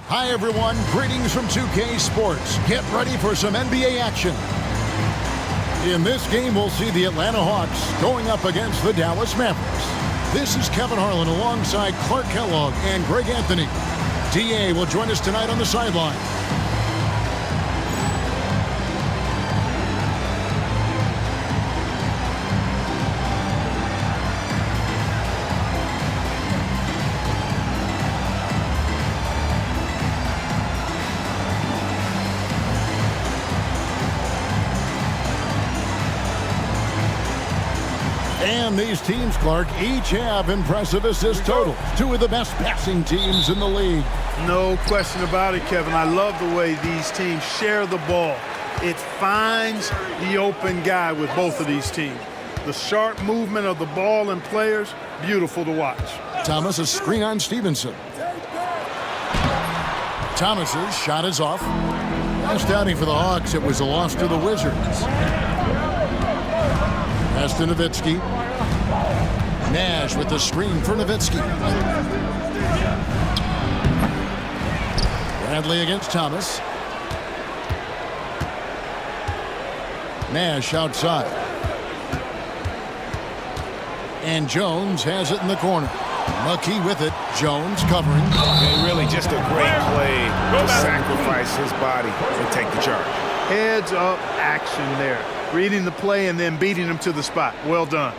Hi everyone, greetings from 2K Sports. Get ready for some NBA action. In this game, we'll see the Atlanta Hawks going up against the Dallas Mavericks. This is Kevin Harlan alongside Clark Kellogg and Greg Anthony. DA will join us tonight on the sideline. And these teams, Clark, each have impressive assist totals. Two of the best passing teams in the league. No question about it, Kevin. I love the way these teams share the ball. It finds the open guy with both of these teams. The sharp movement of the ball and players, beautiful to watch. Thomas, a screen on Stevenson. Thomas's shot is off. Last outing for the Hawks, it was a loss to the Wizards. Pass to Nowitzki. Nash with the screen for Nowitzki. Bradley against Thomas. Nash outside. And Jones has it in the corner. McKee with it. Jones covering. And really just a great play to sacrifice his body and take the charge. Heads up action there. Reading the play and then beating him to the spot. Well done.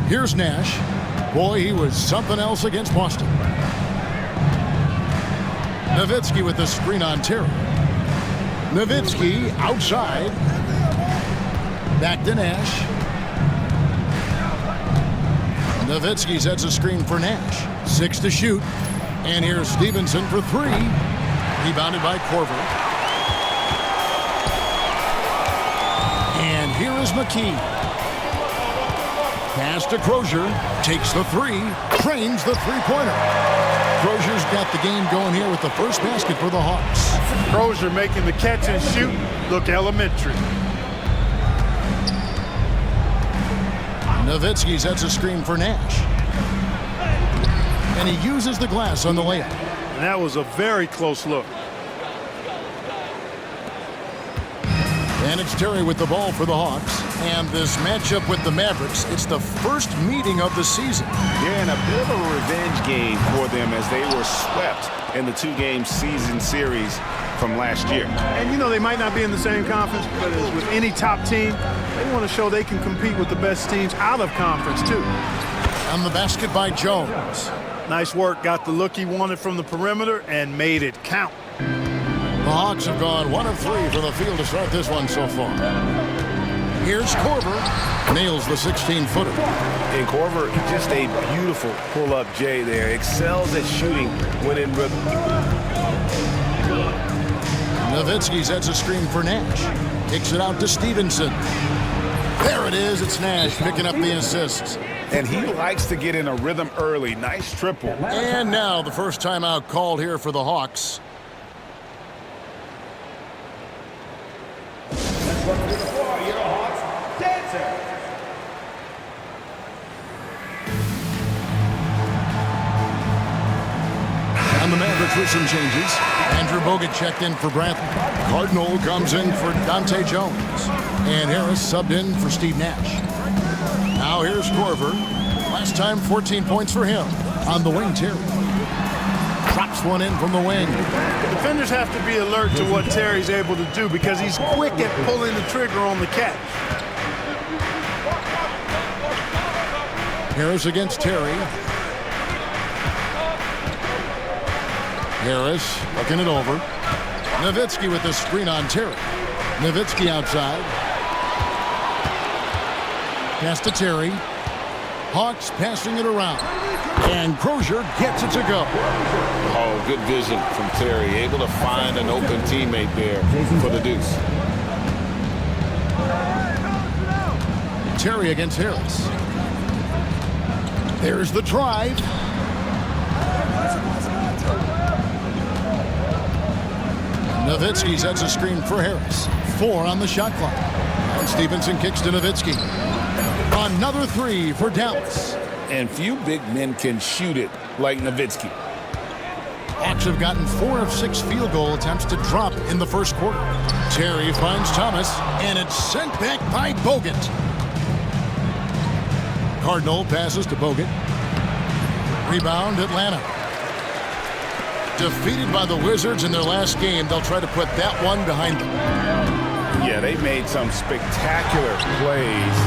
Here's Nash. Boy, he was something else against Boston. Nowitzki with the screen on Terry. Nowitzki outside. Back to Nash. Nowitzki sets a screen for Nash. 6 to shoot. And here's Stevenson for 3. Rebounded by Korver. And here is McKee. Pass to Crozier. Takes the 3. Trains the three-pointer. Crozier's got the game going here with the first basket for the Hawks. Crozier making the catch and shoot look elementary. Nowitzki sets a screen for Nash. And he uses the glass on the layup. And that was a very close look. And it's Terry with the ball for the Hawks. And this matchup with the Mavericks, it's the first meeting of the season. Yeah, and a bit of a revenge game for them as they were swept in the 2-game season series from last year. And, you know, they might not be in the same conference, but as with any top team, they want to show they can compete with the best teams out of conference, too. On the basket by Jones. Nice work. Got the look he wanted from the perimeter and made it count. The Hawks have gone 1 of 3 from the field to start this one so far. Here's Korver. Nails the 16-footer. And Korver, just a beautiful pull-up J there. Excels at shooting when in rhythm. Nowitzki sets a screen for Nash. Kicks it out to Stevenson. There it is. It's Nash picking up the assist. And he likes to get in a rhythm early. Nice triple. And now the first timeout called here for the Hawks. And the Mavericks with some changes. Andrew Bogut checked in for Bradley. Cardinal comes in for Dante Jones. And Harris subbed in for Steve Nash. Now here's Korver. Last time 14 points for him. On the wing, Terry. Drops one in from the wing. Defenders have to be alert to what Terry's able to do because he's quick at pulling the trigger on the catch. Harris against Terry. Harris looking it over. Nowitzki with the screen on Terry. Nowitzki outside. Pass to Terry. Hawks passing it around. And Crozier gets it to go. Oh, good vision from Terry. Able to find an open teammate there for the deuce. Terry against Harris. There's the drive. Nowitzki sets a screen for Harris. 4 on the shot clock. And Stevenson kicks to Nowitzki. Another 3 for Dallas. And few big men can shoot it like Nowitzki. Hawks have gotten 4 of 6 field goal attempts to drop in the first quarter. Terry finds Thomas, and it's sent back by Bogut. Cardinal passes to Bogut. Rebound, Atlanta. Defeated by the Wizards in their last game, they'll try to put that one behind them. Yeah, they made some spectacular plays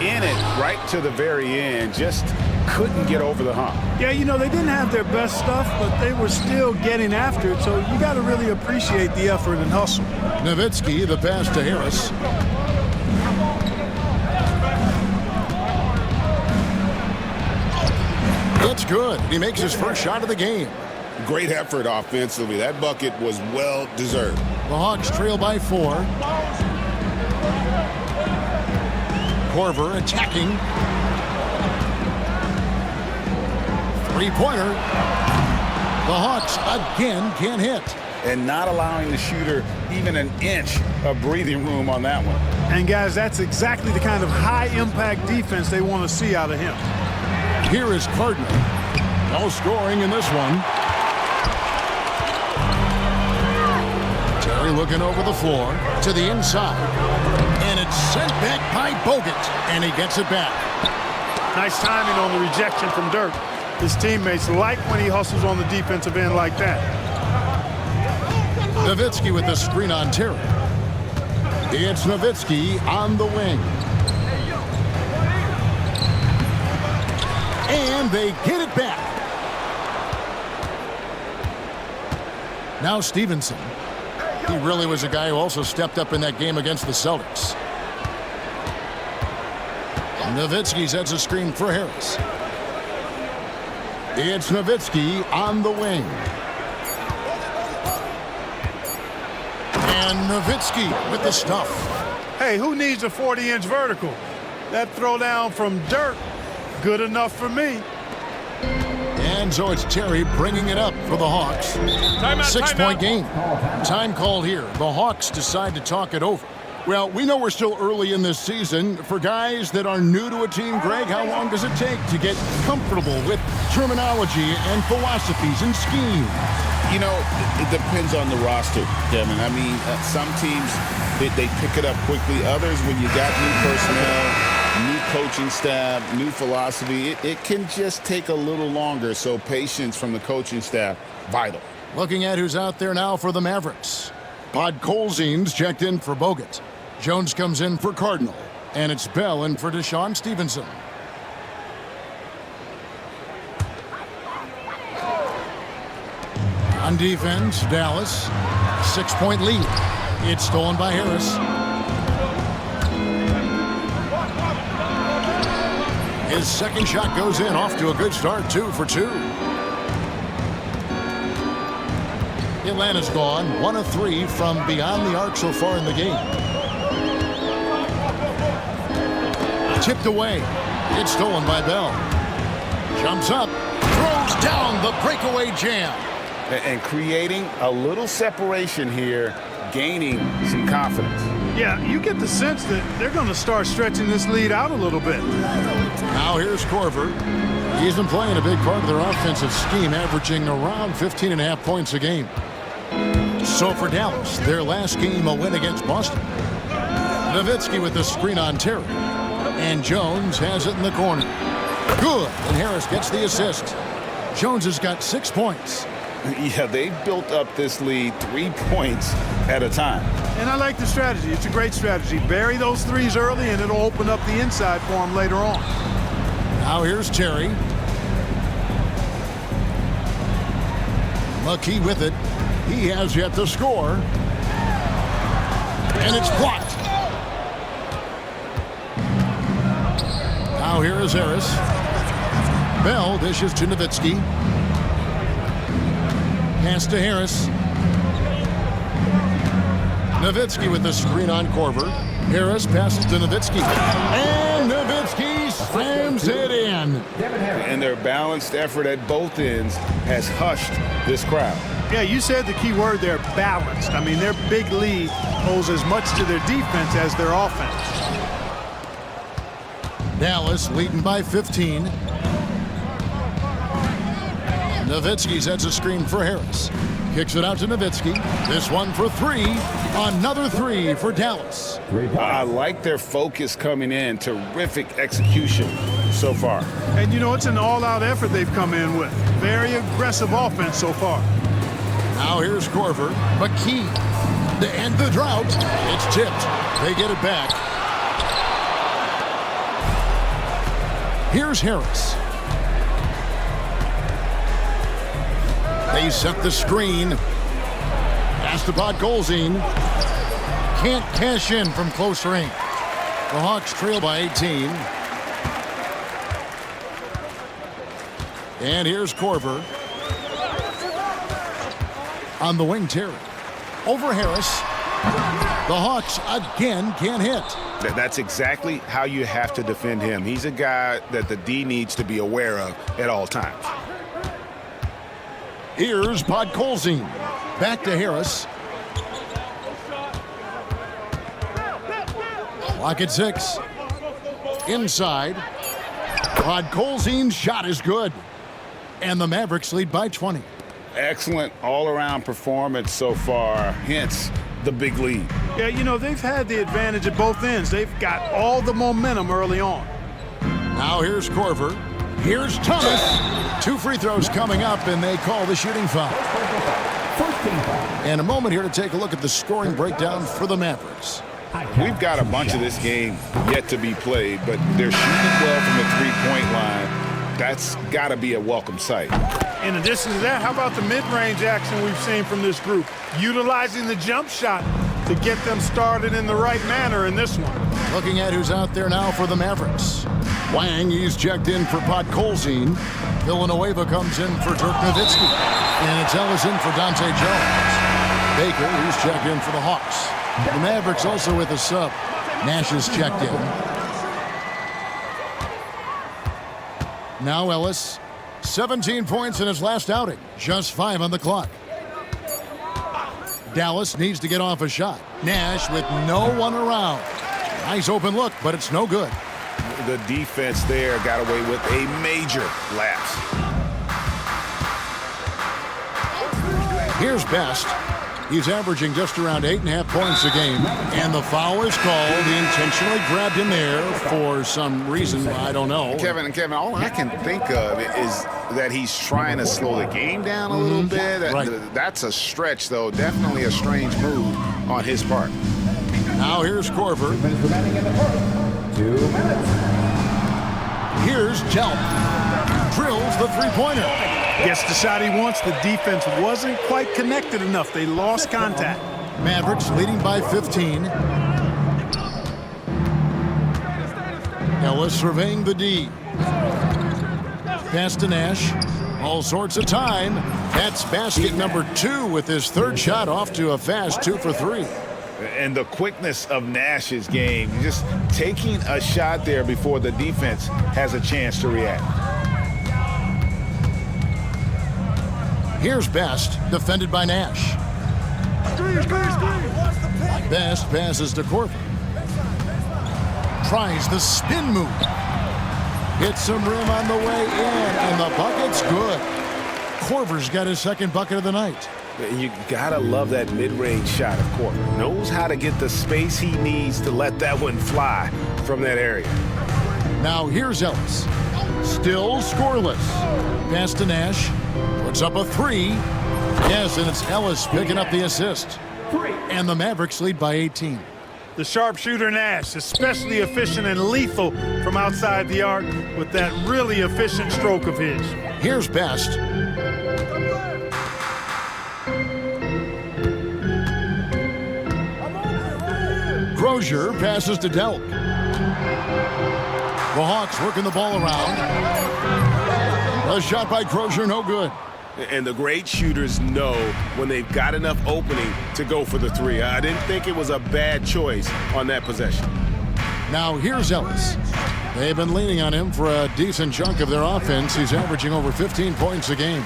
in it right to the very end. Just couldn't get over the hump. Yeah, you know, they didn't have their best stuff, but they were still getting after it, so you got to really appreciate the effort and hustle. Nowitzki, the pass to Harris. It's good. He makes his first shot of the game. Great effort offensively. That bucket was well deserved. The Hawks trail by 4. Korver attacking. Three-pointer. The Hawks again can't hit. And not allowing the shooter even an inch of breathing room on that one. And guys, that's exactly the kind of high-impact defense they want to see out of him. Here is Cardinal. No scoring in this one. Terry looking over the floor to the inside. And it's sent back by Bogut. And he gets it back. Nice timing on the rejection from Dirk. His teammates like when he hustles on the defensive end like that. Nowitzki with the screen on Terry. It's Nowitzki on the wing. And they get it back. Now Stevenson. He really was a guy who also stepped up in that game against the Celtics. Nowitzki sets a screen for Harris. It's Nowitzki on the wing. And Nowitzki with the stuff. Hey, who needs a 40-inch vertical? That throwdown from Dirk, good enough for me. And so it's Terry bringing it up for the Hawks. 6-point game. Time called here. The Hawks decide to talk it over. Well, we know we're still early in this season. For guys that are new to a team, Greg, how long does it take to get comfortable with terminology and philosophies and schemes? You know, it depends on the roster, Kevin. I mean, some teams, they pick it up quickly. Others, when you got new personnel, new coaching staff, new philosophy, it can just take a little longer. So patience from the coaching staff, vital. Looking at who's out there now for the Mavericks. Podkolzin's checked in for Bogut. Jones comes in for Cardinal. And it's Bell in for Deshaun Stevenson. On defense, Dallas. 6-point lead. It's stolen by Harris. His second shot goes in, off to a good start, 2 for 2. Atlanta's gone 1 of 3 from beyond the arc so far in the game. Tipped away. It's stolen by Bell. Jumps up, throws down the breakaway jam. And creating a little separation here, gaining some confidence. Yeah, you get the sense that they're going to start stretching this lead out a little bit. Now here's Korver. He's been playing a big part of their offensive scheme, averaging around 15.5 points a game. So for Dallas, their last game a win against Boston. Nowitzki with the screen on Terry. And Jones has it in the corner. Good, and Harris gets the assist. Jones has got 6 points. Yeah, they built up this lead 3 points at a time. And I like the strategy. It's a great strategy. Bury those threes early, and it'll open up the inside for them later on. Now here's Terry. McKee with it. He has yet to score. And it's blocked. Now here is Harris. Bell dishes to Nowitzki. Pass to Harris. Nowitzki with the screen on Korver. Harris passes to Nowitzki. And Nowitzki slams it in. And their balanced effort at both ends has hushed this crowd. Yeah, you said the key word there, balanced. I mean, their big lead owes as much to their defense as their offense. Dallas leading by 15. Nowitzki sets a screen for Harris. Kicks it out to Nowitzki. This one for three. Another three for Dallas. I like their focus coming in. Terrific execution so far. And, you know, it's an all-out effort they've come in with. Very aggressive offense so far. Now here's Korver. McKee. To end the drought. It's tipped. They get it back. Here's Harris. They set the screen. Pass to Podkolzin. Can't cash in from close range. The Hawks trail by 18. And here's Korver. On the wing, Terry. Over Harris. The Hawks again can't hit. That's exactly how you have to defend him. He's a guy that the D needs to be aware of at all times. Here's Podkolzin. Back to Harris. Clock at 6. Inside. Podkolzin's shot is good. And the Mavericks lead by 20. Excellent all-around performance so far, hence the big lead. Yeah, you know, they've had the advantage at both ends. They've got all the momentum early on. Now here's Korver. Here's Thomas. 2 free throws coming up, and they call the shooting foul. And a moment here to take a look at the scoring breakdown for the Mavericks. We've got a bunch of this game yet to be played, but they're shooting well from the three-point line. That's got to be a welcome sight. In addition to that, how about the mid-range action we've seen from this group? Utilizing the jump shot to get them started in the right manner in this one. Looking at who's out there now for the Mavericks. Wang, he's checked in for Podkolzin. Villanueva comes in for Dirk Nowitzki. And it's Ellis in for Dante Jones. Baker, he's checked in for the Hawks. The Mavericks also with a sub. Nash is checked in. Now Ellis, 17 points in his last outing. Just 5 on the clock. Dallas needs to get off a shot. Nash with no one around. Nice open look, but it's no good. The defense there got away with a major lapse. Here's Best. He's averaging just around 8.5 points a game. And the foul is called. He intentionally grabbed him there for some reason. I don't know. Kevin, all I can think of is that he's trying to slow the game down a little bit. Right. That's a stretch, though. Definitely a strange move on his part. Now here's Korver. Here's Delp. Drills the three-pointer. Gets the shot he wants. The defense wasn't quite connected enough. They lost contact. Mavericks leading by 15. Ellis surveying the D. Pass to Nash. All sorts of time. That's basket number 2 with his third shot off to a fast 2 for 3. And the quickness of Nash's game, just taking a shot there before the defense has a chance to react. Here's Best, defended by Nash. Best passes to Korver. Tries the spin move. Hits some rim on the way in, and the bucket's good. Korver's got his second bucket of the night. You gotta love that mid-range shot of Korver. Knows how to get the space he needs to let that one fly from that area. Now here's Ellis. Still scoreless. Pass to Nash. Puts up a 3. Yes, and it's Ellis picking up the assist. And the Mavericks lead by 18. The sharpshooter Nash, especially efficient and lethal from outside the arc with that really efficient stroke of his. Here's Best. Crozier passes to Delk. The Hawks working the ball around. A shot by Crozier, no good. And the great shooters know when they've got enough opening to go for the 3. I didn't think it was a bad choice on that possession. Now here's Ellis. They've been leaning on him for a decent chunk of their offense. He's averaging over 15 points a game.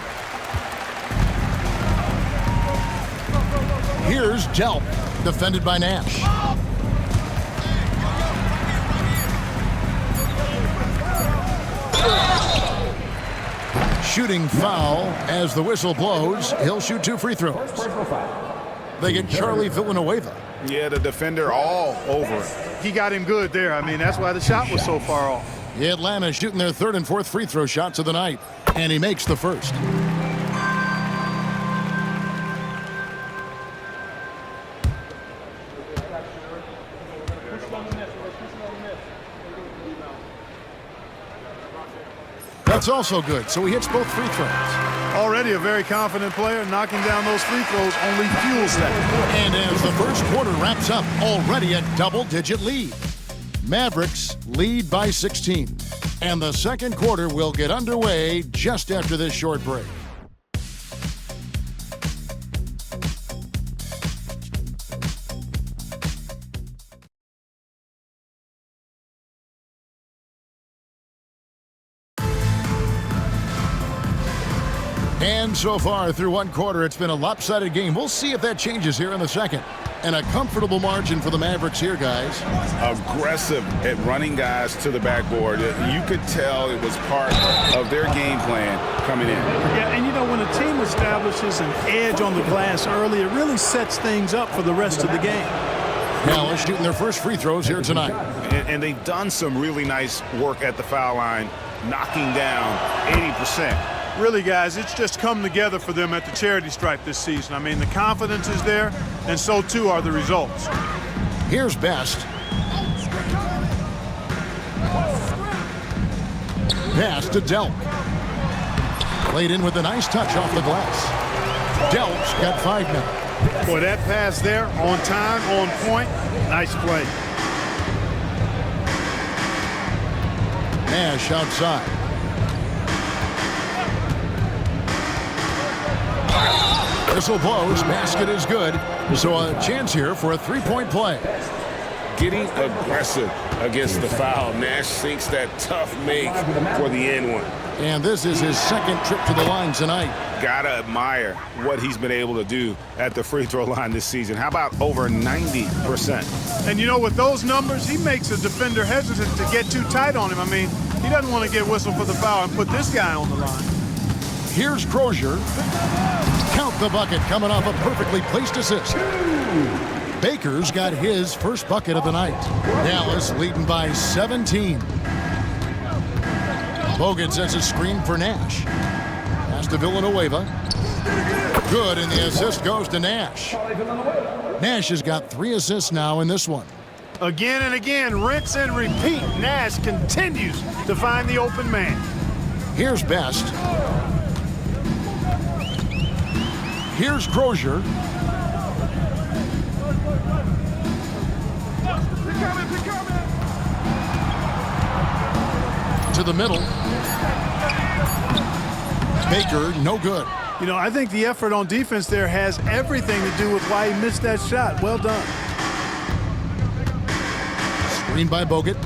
Here's Delp, defended by Nash. shooting foul. As the whistle blows, he'll shoot 2 free throws. They get Charlie Villanueva. Yeah, the defender all over him. He got him good there. I mean, that's why the shot was so far off. Atlanta shooting their 3rd and 4th free throw shots of the night, and he makes the first. That's also good, so he hits both free throws. Already a very confident player. Knocking down those free throws only fuels that. And as the first quarter wraps up, already a double-digit lead. Mavericks lead by 16. And the second quarter will get underway just after this short break. And so far through one quarter, it's been a lopsided game. We'll see if that changes here in the second. And a comfortable margin for the Mavericks here, guys. Aggressive at running guys to the backboard. You could tell it was part of their game plan coming in. Yeah, and you know, when a team establishes an edge on the glass early, it really sets things up for the rest of the game. Dallas shooting their first free throws here tonight. And they've done some really nice work at the foul line, knocking down 80%. Really, guys, it's just come together for them at the charity stripe this season. I mean, the confidence is there, and so too are the results. Here's Best. Pass to Delk. Played in with a nice touch off the glass. Delk's got 5 now. Boy, that pass there, on time, on point, nice play. Nash outside. Whistle blows, basket is good. So a chance here for a 3-point play. Getting aggressive against the foul. Nash sinks that tough make for the end one. And this is his second trip to the line tonight. Gotta admire what he's been able to do at the free throw line this season. How about over 90%? And you know, with those numbers, he makes a defender hesitant to get too tight on him. I mean, he doesn't want to get whistled for the foul and put this guy on the line. Here's Crozier. Count the bucket coming off a perfectly placed assist. Baker's got his first bucket of the night. Dallas leading by 17. Bogut sets a screen for Nash. Pass to Villanueva. Good, and the assist goes to Nash. Nash has got 3 assists now in this one. Again and again, rinse and repeat. Nash continues to find the open man. Here's Best. Here's Crozier. To the middle. Baker, no good. You know, I think the effort on defense there has everything to do with why he missed that shot. Well done. Screen by Bogut.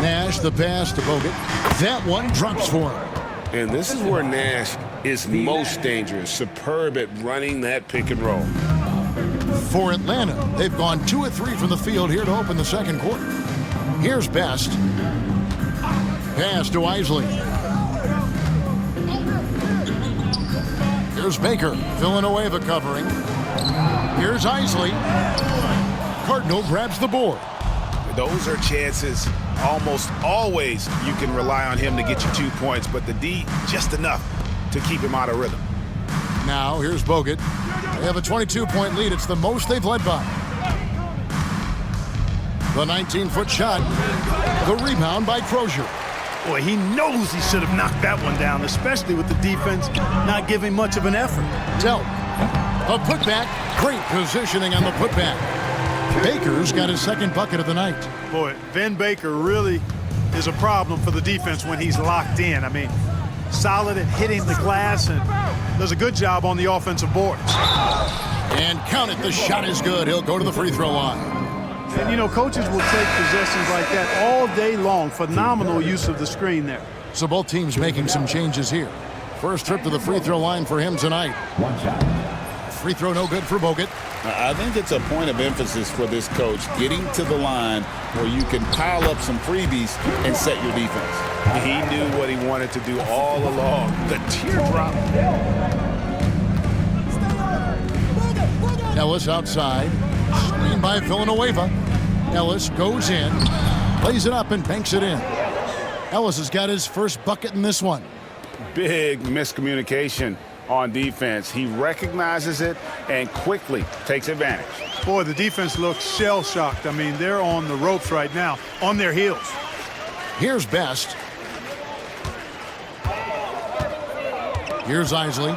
Nash, the pass to Bogut. That one drops for him. And this is where Nash is most dangerous. Superb at running that pick and roll. For Atlanta, they've gone 2 of 3 from the field here to open the second quarter. Here's Best. Pass to Isley. Here's Baker. Villanueva covering. Here's Isley. Cardinal grabs the board. Those are chances. Almost always you can rely on him to get you 2 points, but the D just enough to keep him out of rhythm. Now here's Bogut. They have a 22-point lead. It's the most they've led by. The 19-foot shot. The rebound by Crozier. Boy, he knows he should have knocked that one down, especially with the defense not giving much of an effort. Delk. A putback. Great positioning on the putback. Baker's got his second bucket of the night. Boy, Vin Baker really is a problem for the defense when he's locked in. I mean, solid at hitting the glass and does a good job on the offensive boards. And count it, the shot is good. He'll go to the free throw line. And, you know, coaches will take possessions like that all day long. Phenomenal use of the screen there. So both teams making some changes here. First trip to the free throw line for him tonight. Free throw no good for Bogut. I think it's a point of emphasis for this coach, getting to the line where you can pile up some freebies and set your defense. He knew what he wanted to do all along. The teardrop. Ellis outside. Screen by Villanueva. Ellis goes in, plays it up, and banks it in. Ellis has got his first bucket in this one. Big miscommunication on defense. He recognizes it and quickly takes advantage. Boy, the defense looks shell-shocked. I mean, they're on the ropes right now, on their heels. Here's Best. Here's Isley.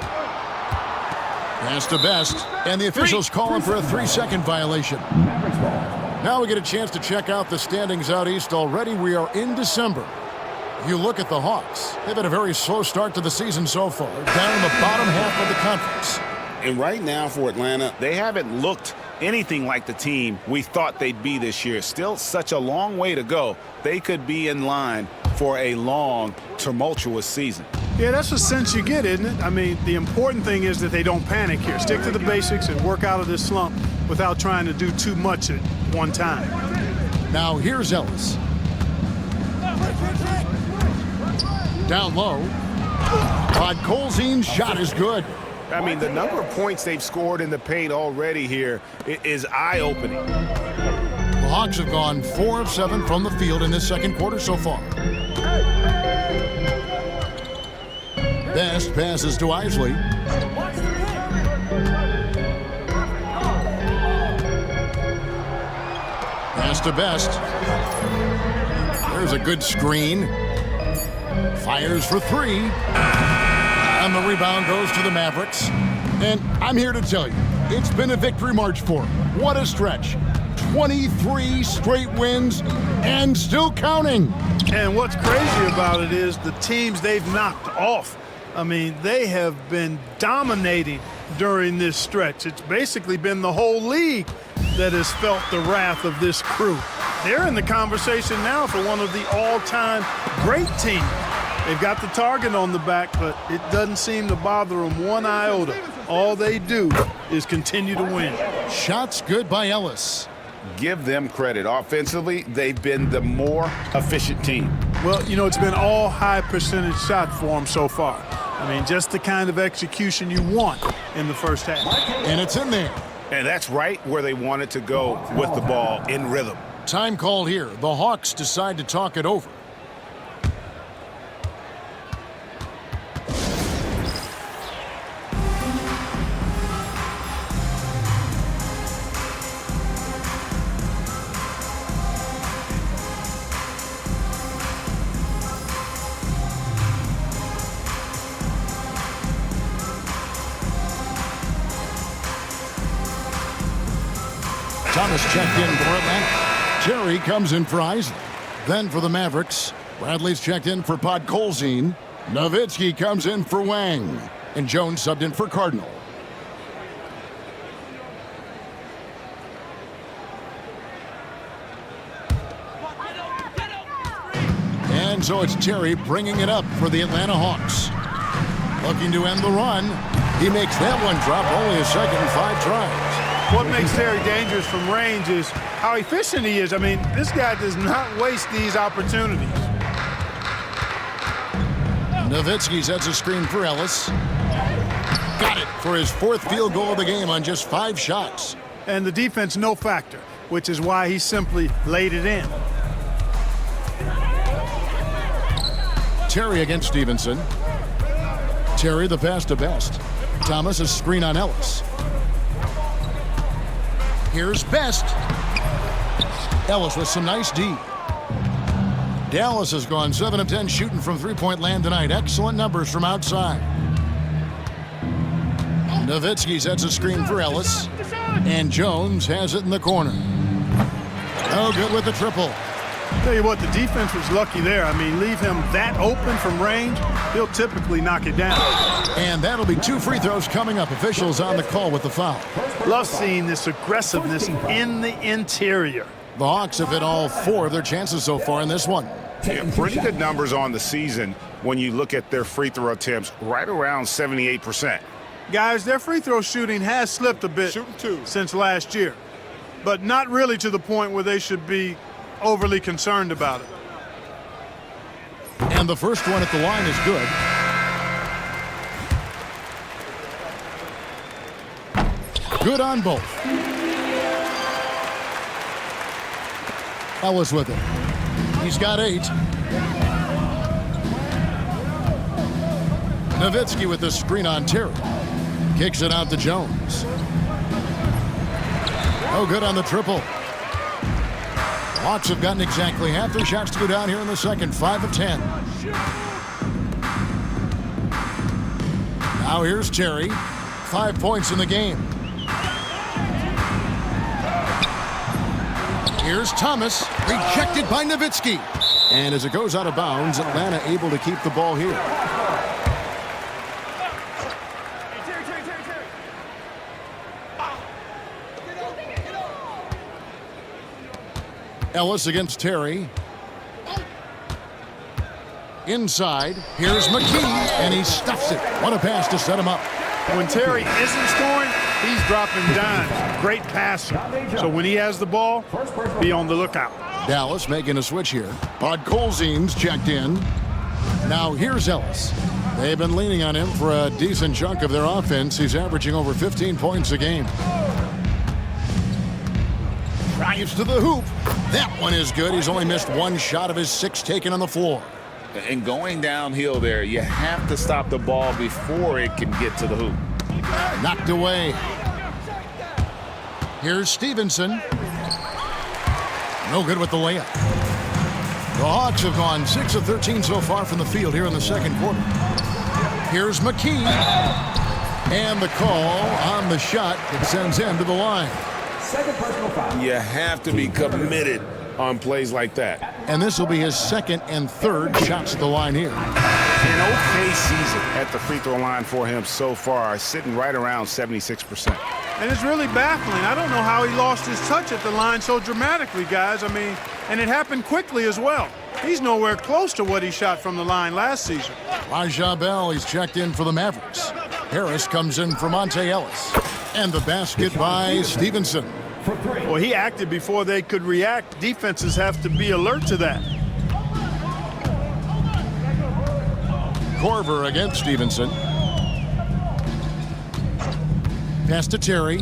Pass to Best, and the officials call him for a 3-second violation. Now we get a chance to check out the standings out east. Already we are in December. You look at the Hawks. They've had a very slow start to the season so far, down in the bottom half of the conference. And right now for Atlanta, They haven't looked anything like the team we thought they'd be this year. Still such a long way to go. They could be in line for a long, tumultuous season. Yeah, that's the sense you get, isn't it? I mean, the important thing is that they don't panic here. Stick to the basics and work out of this slump without trying to do too much at one time. Now here's Ellis. Down low. Podkolzin's shot is good. I mean, the number of points they've scored in the paint already here is eye-opening. The Hawks have gone 4 of 7 from the field in this second quarter so far. Best passes to Isley. Pass to Best. There's a good screen. Fires for 3. And the rebound goes to the Mavericks. And I'm here to tell you, it's been a victory march for them. What a stretch. 23 straight wins and still counting. And what's crazy about it is the teams they've knocked off. I mean, they have been dominating during this stretch. It's basically been the whole league that has felt the wrath of this crew. They're in the conversation now for one of the all-time great teams. They've got the target on the back, but it doesn't seem to bother them one iota. All they do is continue to win. Shots good by Ellis. Give them credit. Offensively, they've been the more efficient team. Well, you know, it's been all high percentage shot for them so far. I mean, just the kind of execution you want in the first half. And it's in there. And that's right where they wanted to go with the ball in rhythm. Time called here. The Hawks decide to talk it over. Thomas checked in for Atlanta. Jerry comes in for Isley. Then for the Mavericks, Bradley's checked in for Podkolzin. Nowitzki comes in for Wang. And Jones subbed in for Cardinal. And so it's Terry bringing it up for the Atlanta Hawks. Looking to end the run. He makes that one drop, only a second and 5 tries. What makes Terry dangerous from range is how efficient he is. I mean, this guy does not waste these opportunities. Nowitzki sets a screen for Ellis. Got it for his 4th field goal of the game on just 5 shots. And the defense no factor, which is why he simply laid it in. Terry against Stevenson. Terry the pass to Best. Thomas a screen on Ellis. Here's Best. Ellis with some nice D. Dallas has gone 7 of 10 shooting from three-point land tonight. Excellent numbers from outside. Nowitzki sets a screen for Ellis. And Jones has it in the corner. Oh, good with the triple. Tell you what, the defense was lucky there. I mean, leave him that open from range, he'll typically knock it down. And that'll be 2 free throws coming up. Officials on the call with the foul. Love seeing this aggressiveness in the interior. The Hawks have hit all 4 of their chances so far in this one. Yeah, pretty good numbers on the season when you look at their free throw attempts, right around 78%. Guys, their free throw shooting has slipped a bit since last year, but not really to the point where they should be overly concerned about it. And the first one at the line is good. Good on both. Ellis with it. He's got 8. Nowitzki with the screen on Terry. Kicks it out to Jones. No good on the triple. Hawks have gotten exactly half their shots to go down here in the second. 5 of 10. Now here's Terry. 5 points in the game. Here's Thomas, rejected by Nowitzki. And as it goes out of bounds, Atlanta able to keep the ball here. Ellis against Terry. Inside, here's McKee, and he stuffs it. What a pass to set him up. When Terry isn't scoring, he's dropping dimes. Great passer. So when he has the ball, be on the lookout. Dallas making a switch here. Podkolzin's checked in. Now here's Ellis. They've been leaning on him for a decent chunk of their offense. He's averaging over 15 points a game. Drives to the hoop. That one is good. He's only missed 1 shot of his 6 taken on the floor. And going downhill there, you have to stop the ball before it can get to the hoop. Knocked away. Here's Stevenson. No good with the layup. The Hawks have gone 6 of 13 so far from the field here in the second quarter. Here's McKee. And the call on the shot that sends him to the line. Second personal foul. You have to be committed on plays like that. And this will be his 2nd and 3rd shots at the line here. An okay season at the free throw line for him so far, sitting right around 76%. And it's really baffling. I don't know how he lost his touch at the line so dramatically, guys. I mean, and it happened quickly as well. He's nowhere close to what he shot from the line last season. Raja Bell, he's checked in for the Mavericks. Harris comes in for Monte Ellis. And the basket by Stevenson. Well, he acted before they could react. Defenses have to be alert to that. Korver against Stevenson. Pass to Terry.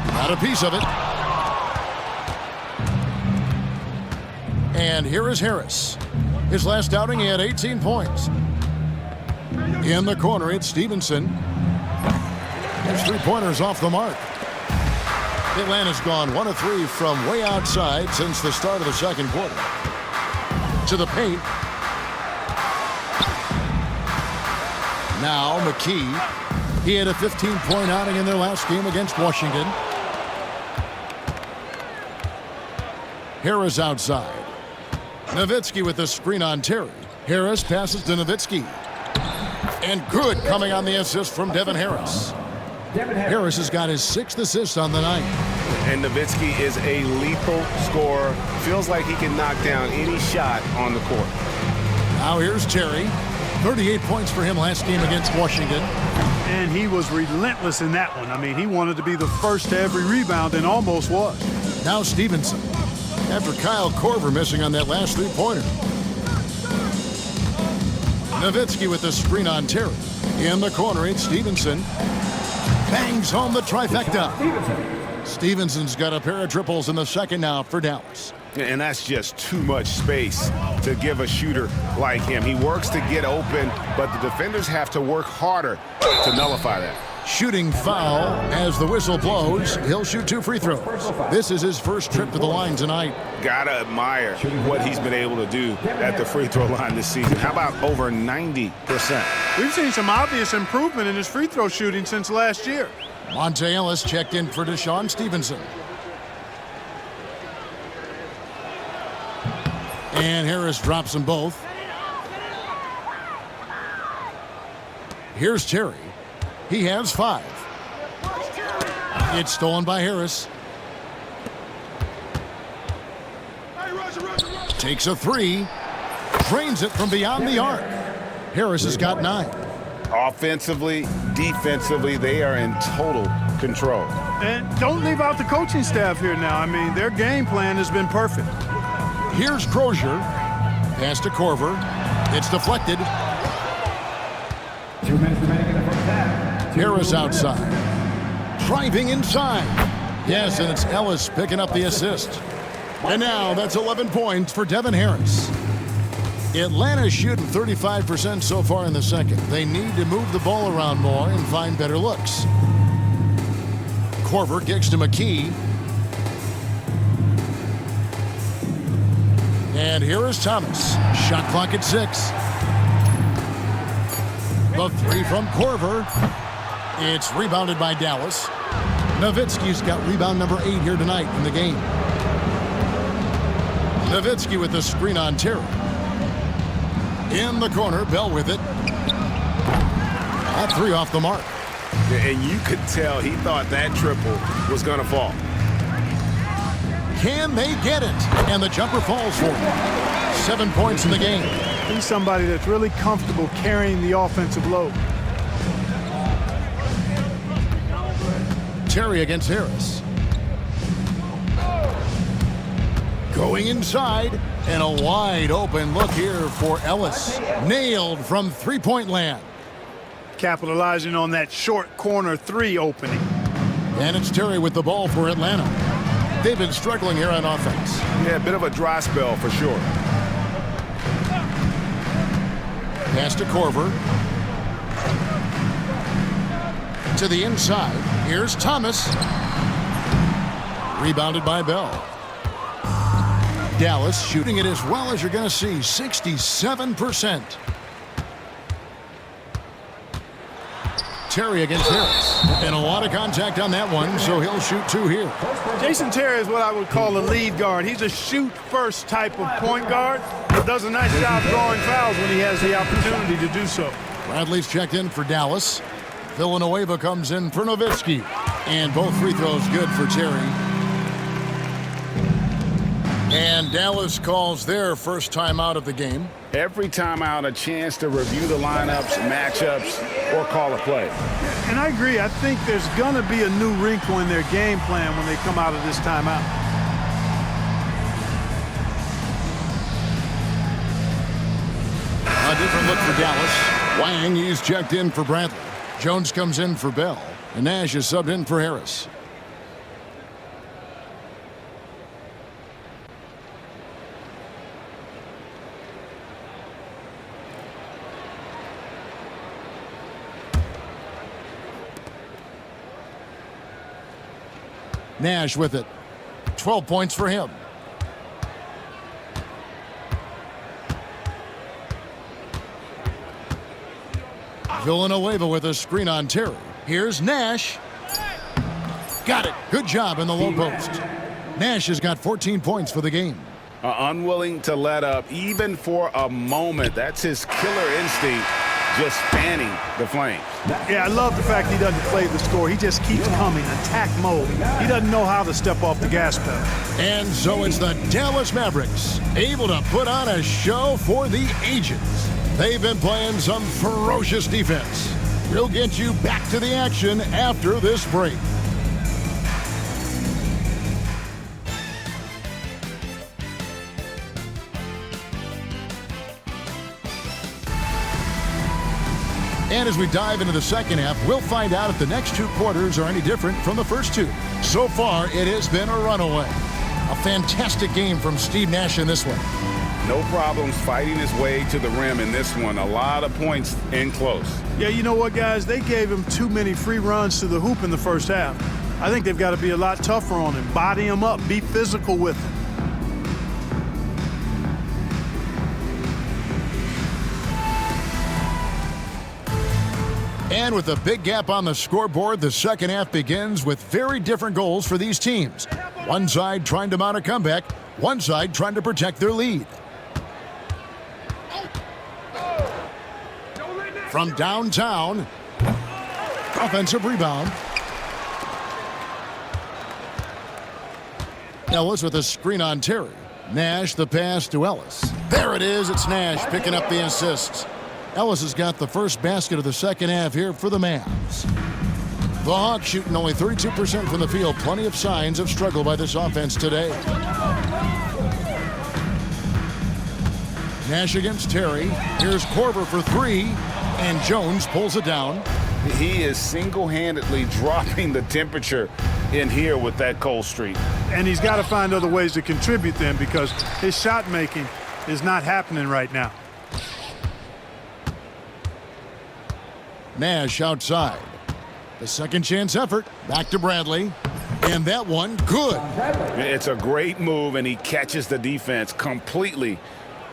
Got a piece of it. And here is Harris. His last outing, he had 18 points. In the corner, it's Stevenson. His 3-pointers off the mark. Atlanta's gone 1 of 3 from way outside since the start of the second quarter. To the paint. Now McKee. He had a 15-point outing in their last game against Washington. Harris outside. Nowitzki with the screen on Terry. Harris passes to Nowitzki. And good coming on the assist from Devin Harris. Harris has got his 6th assist on the night. And Nowitzki is a lethal scorer. Feels like he can knock down any shot on the court. Now here's Terry. 38 points for him last game against Washington. And he was relentless in that one. I mean, he wanted to be the first to every rebound and almost was. Now Stevenson. After Kyle Korver missing on that last 3-pointer. Nowitzki with the screen on Terry. In the corner, it's Stevenson. Bangs home the trifecta. Stevenson's got a pair of triples in the second now for Dallas. And that's just too much space to give a shooter like him. He works to get open, but the defenders have to work harder to nullify that. Shooting foul as the whistle blows. He'll shoot 2 free throws. This is his first trip to the line tonight. Gotta admire what he's been able to do at the free throw line this season. How about over 90%? We've seen some obvious improvement in his free throw shooting since last year. Monte Ellis checked in for Deshaun Stevenson. And Harris drops them both. Here's Terry. He has 5. It's stolen by Harris. Takes a 3. Drains it from beyond the arc. Harris has got 9. Offensively, defensively, they are in total control. And don't leave out the coaching staff here now. I mean, their game plan has been perfect. Here's Crozier. Pass to Korver. It's deflected. 2 minutes remaining in the first half. Harris outside. Driving inside. Yes, and it's Ellis picking up the assist. And now that's 11 points for Devin Harris. Atlanta's shooting 35% so far in the second. They need to move the ball around more and find better looks. Korver kicks to McKee. And here is Thomas. Shot clock at 6. The three from Korver. It's rebounded by Dallas. Nowitzki's got rebound number 8 here tonight in the game. Nowitzki with the screen on Terry. In the corner, Bell with it. That 3 off the mark. And you could tell he thought that triple was going to fall. Can they get it? And the jumper falls for him. 7 points in the game. He's somebody that's really comfortable carrying the offensive load. Terry against Harris. Going inside. And a wide open look here for Ellis. Nailed from three-point land. Capitalizing on that short corner 3 opening. And it's Terry with the ball for Atlanta. They've been struggling here on offense. Yeah, a bit of a dry spell for sure. Pass to Korver. To the inside. Here's Thomas. Rebounded by Bell. Dallas shooting it as well as you're going to see, 67%. Terry against Harris. And a lot of contact on that one, so he'll shoot 2 here. Jason Terry is what I would call a lead guard. He's a shoot-first type of point guard, but does a nice job drawing fouls when he has the opportunity to do so. Bradley's checked in for Dallas. Villanueva comes in for Nowitzki. And both free throws good for Terry. And Dallas calls their first time out of the game. Every time out, a chance to review the lineups, matchups, or call a play. And I agree. I think there's going to be a new wrinkle in their game plan when they come out of this timeout. A different look for Dallas. Wang, he's checked in for Bradley. Jones comes in for Bell. And Nash is subbed in for Harris. Nash with it. 12 points for him. Villanueva with a screen on Terry. Here's Nash. Got it. Good job in the low post. Nash has got 14 points for the game. Unwilling to let up even for a moment. That's his killer instinct, just fanning the flames. Yeah, I love the fact he doesn't play the score. He just keeps coming, attack mode. He doesn't know how to step off the gas pedal. And so it's the Dallas Mavericks, able to put on a show for the ages. They've been playing some ferocious defense. We'll get you back to the action after this break. And as we dive into the second half, we'll find out if the next 2 quarters are any different from the first 2. So far, it has been a runaway. A fantastic game from Steve Nash in this one. No problems fighting his way to the rim in this one. A lot of points in close. Yeah, you know what, guys? They gave him too many free runs to the hoop in the first half. I think they've got to be a lot tougher on him. Body him up. Be physical with him. And with a big gap on the scoreboard, the second half begins with very different goals for these teams. One side trying to mount a comeback, one side trying to protect their lead. From downtown, offensive rebound. Ellis with a screen on Terry. Nash the pass to Ellis. There it is, it's Nash picking up the assist. Ellis has got the first basket of the second half here for the Mavs. The Hawks shooting only 32% from the field. Plenty of signs of struggle by this offense today. Nash against Terry. Here's Korver for three, and Jones pulls it down. He is single-handedly dropping the temperature in here with that cold streak. And he's got to find other ways to contribute then, because his shot making is not happening right now. Nash outside. The second chance effort. Back to Bradley. And that one, good. It's a great move, and he catches the defense completely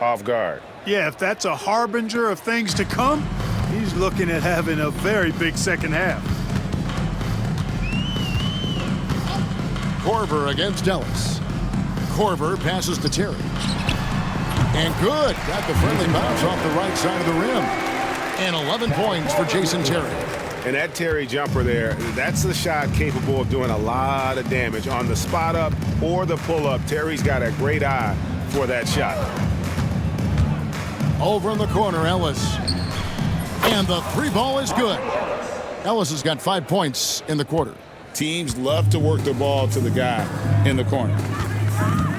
off guard. Yeah, if that's a harbinger of things to come, he's looking at having a very big second half. Korver against Ellis. Korver passes to Terry. And good. Got the friendly bounce off the right side of the rim. And 11 points for Jason Terry. And that Terry jumper there, that's the shot capable of doing a lot of damage on the spot up or the pull up. Terry's got a great eye for that shot. Over in the corner, Ellis. And the three ball is good. Ellis has got 5 points in the quarter. Teams love to work the ball to the guy in the corner.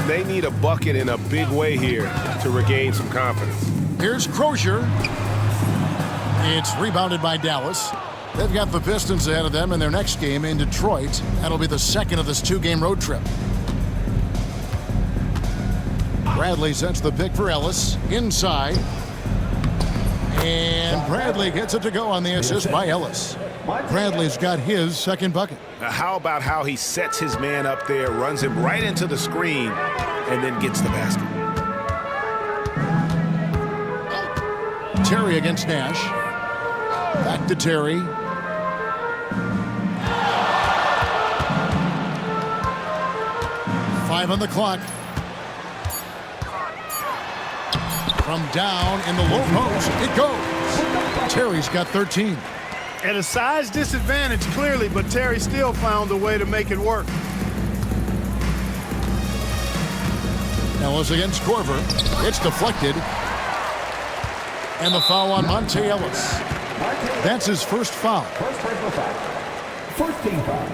They need a bucket in a big way here to regain some confidence. Here's Crozier. It's rebounded by Dallas. They've got the Pistons ahead of them in their next game in Detroit. That'll be the second of this two-game road trip. Bradley sets the pick for Ellis. Inside. And Bradley gets it to go on the assist by Ellis. Bradley's got his second bucket. Now, how about how he sets his man up there, runs him right into the screen, and then gets the basket. Terry against Nash. Back to Terry. Five on the clock. From down in the low post, it goes. Terry's got 13. At a size disadvantage, clearly, but Terry still found a way to make it work. Ellis against Korver. It's deflected. And the foul on Monte Ellis. That's his first foul. First personal foul. First team foul.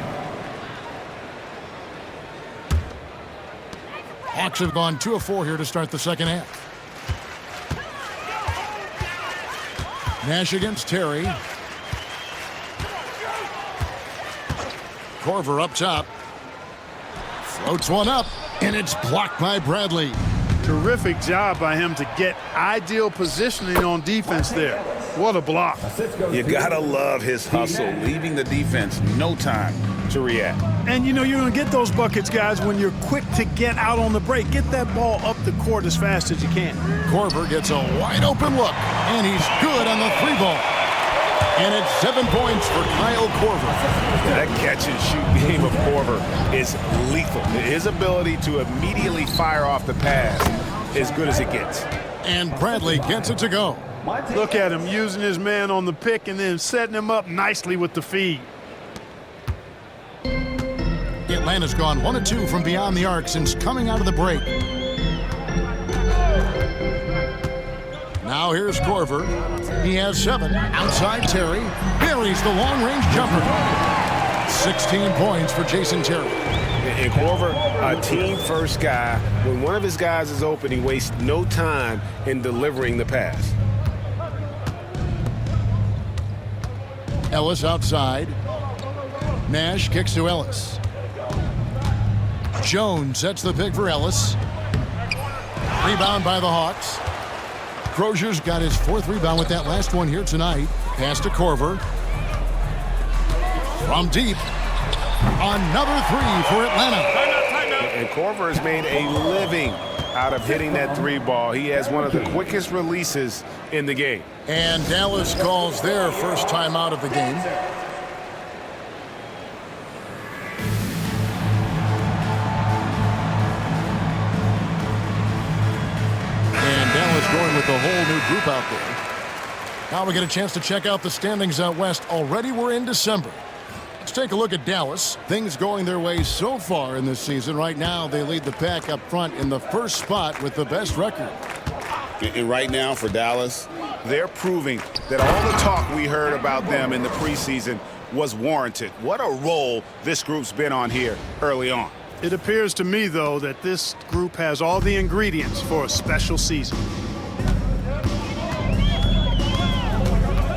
Hawks have gone 2 of 4 here to start the second half. Nash against Terry. Korver up top. Floats one up, and it's blocked by Bradley. Terrific job by him to get ideal positioning on defense there. What a block. You gotta love his hustle, leaving the defense no time to react. And you know you're going to get those buckets, guys, when you're quick to get out on the break. Get that ball up the court as fast as you can. Korver gets a wide open look, and he's good on the three ball. And it's 7 points for Kyle Korver. That catch and shoot game of Korver is lethal. His ability to immediately fire off the pass as good as it gets. And Bradley gets it to go. Look at him using his man on the pick and then setting him up nicely with the feed. Atlanta's gone 1 of 2 from beyond the arc since coming out of the break. Now here's Korver. He has 7. Outside Terry. Buries the long-range jumper. 16 points for Jason Terry. And Korver, a team-first guy. When one of his guys is open, he wastes no time in delivering the pass. Ellis outside. Nash kicks to Ellis. Jones sets the pick for Ellis. Rebound by the Hawks. Crozier's got his 4th rebound with that last one here tonight. Pass to Korver. From deep. Another 3 for Atlanta. And Korver has made a living out of hitting that 3 ball. He has one of the quickest releases in the game. And Dallas calls their first time out of the game. Going with the whole new group out there. Now we get a chance to check out the standings out west. Already we're in December. Let's take a look at Dallas. Things going their way so far in this season. Right now they lead the pack up front in the first spot with the best record. And right now for Dallas, They're proving that all the talk we heard about them in the preseason was warranted. What a role this group's been on here early on. It appears to me, though, that this group has all the ingredients for a special season.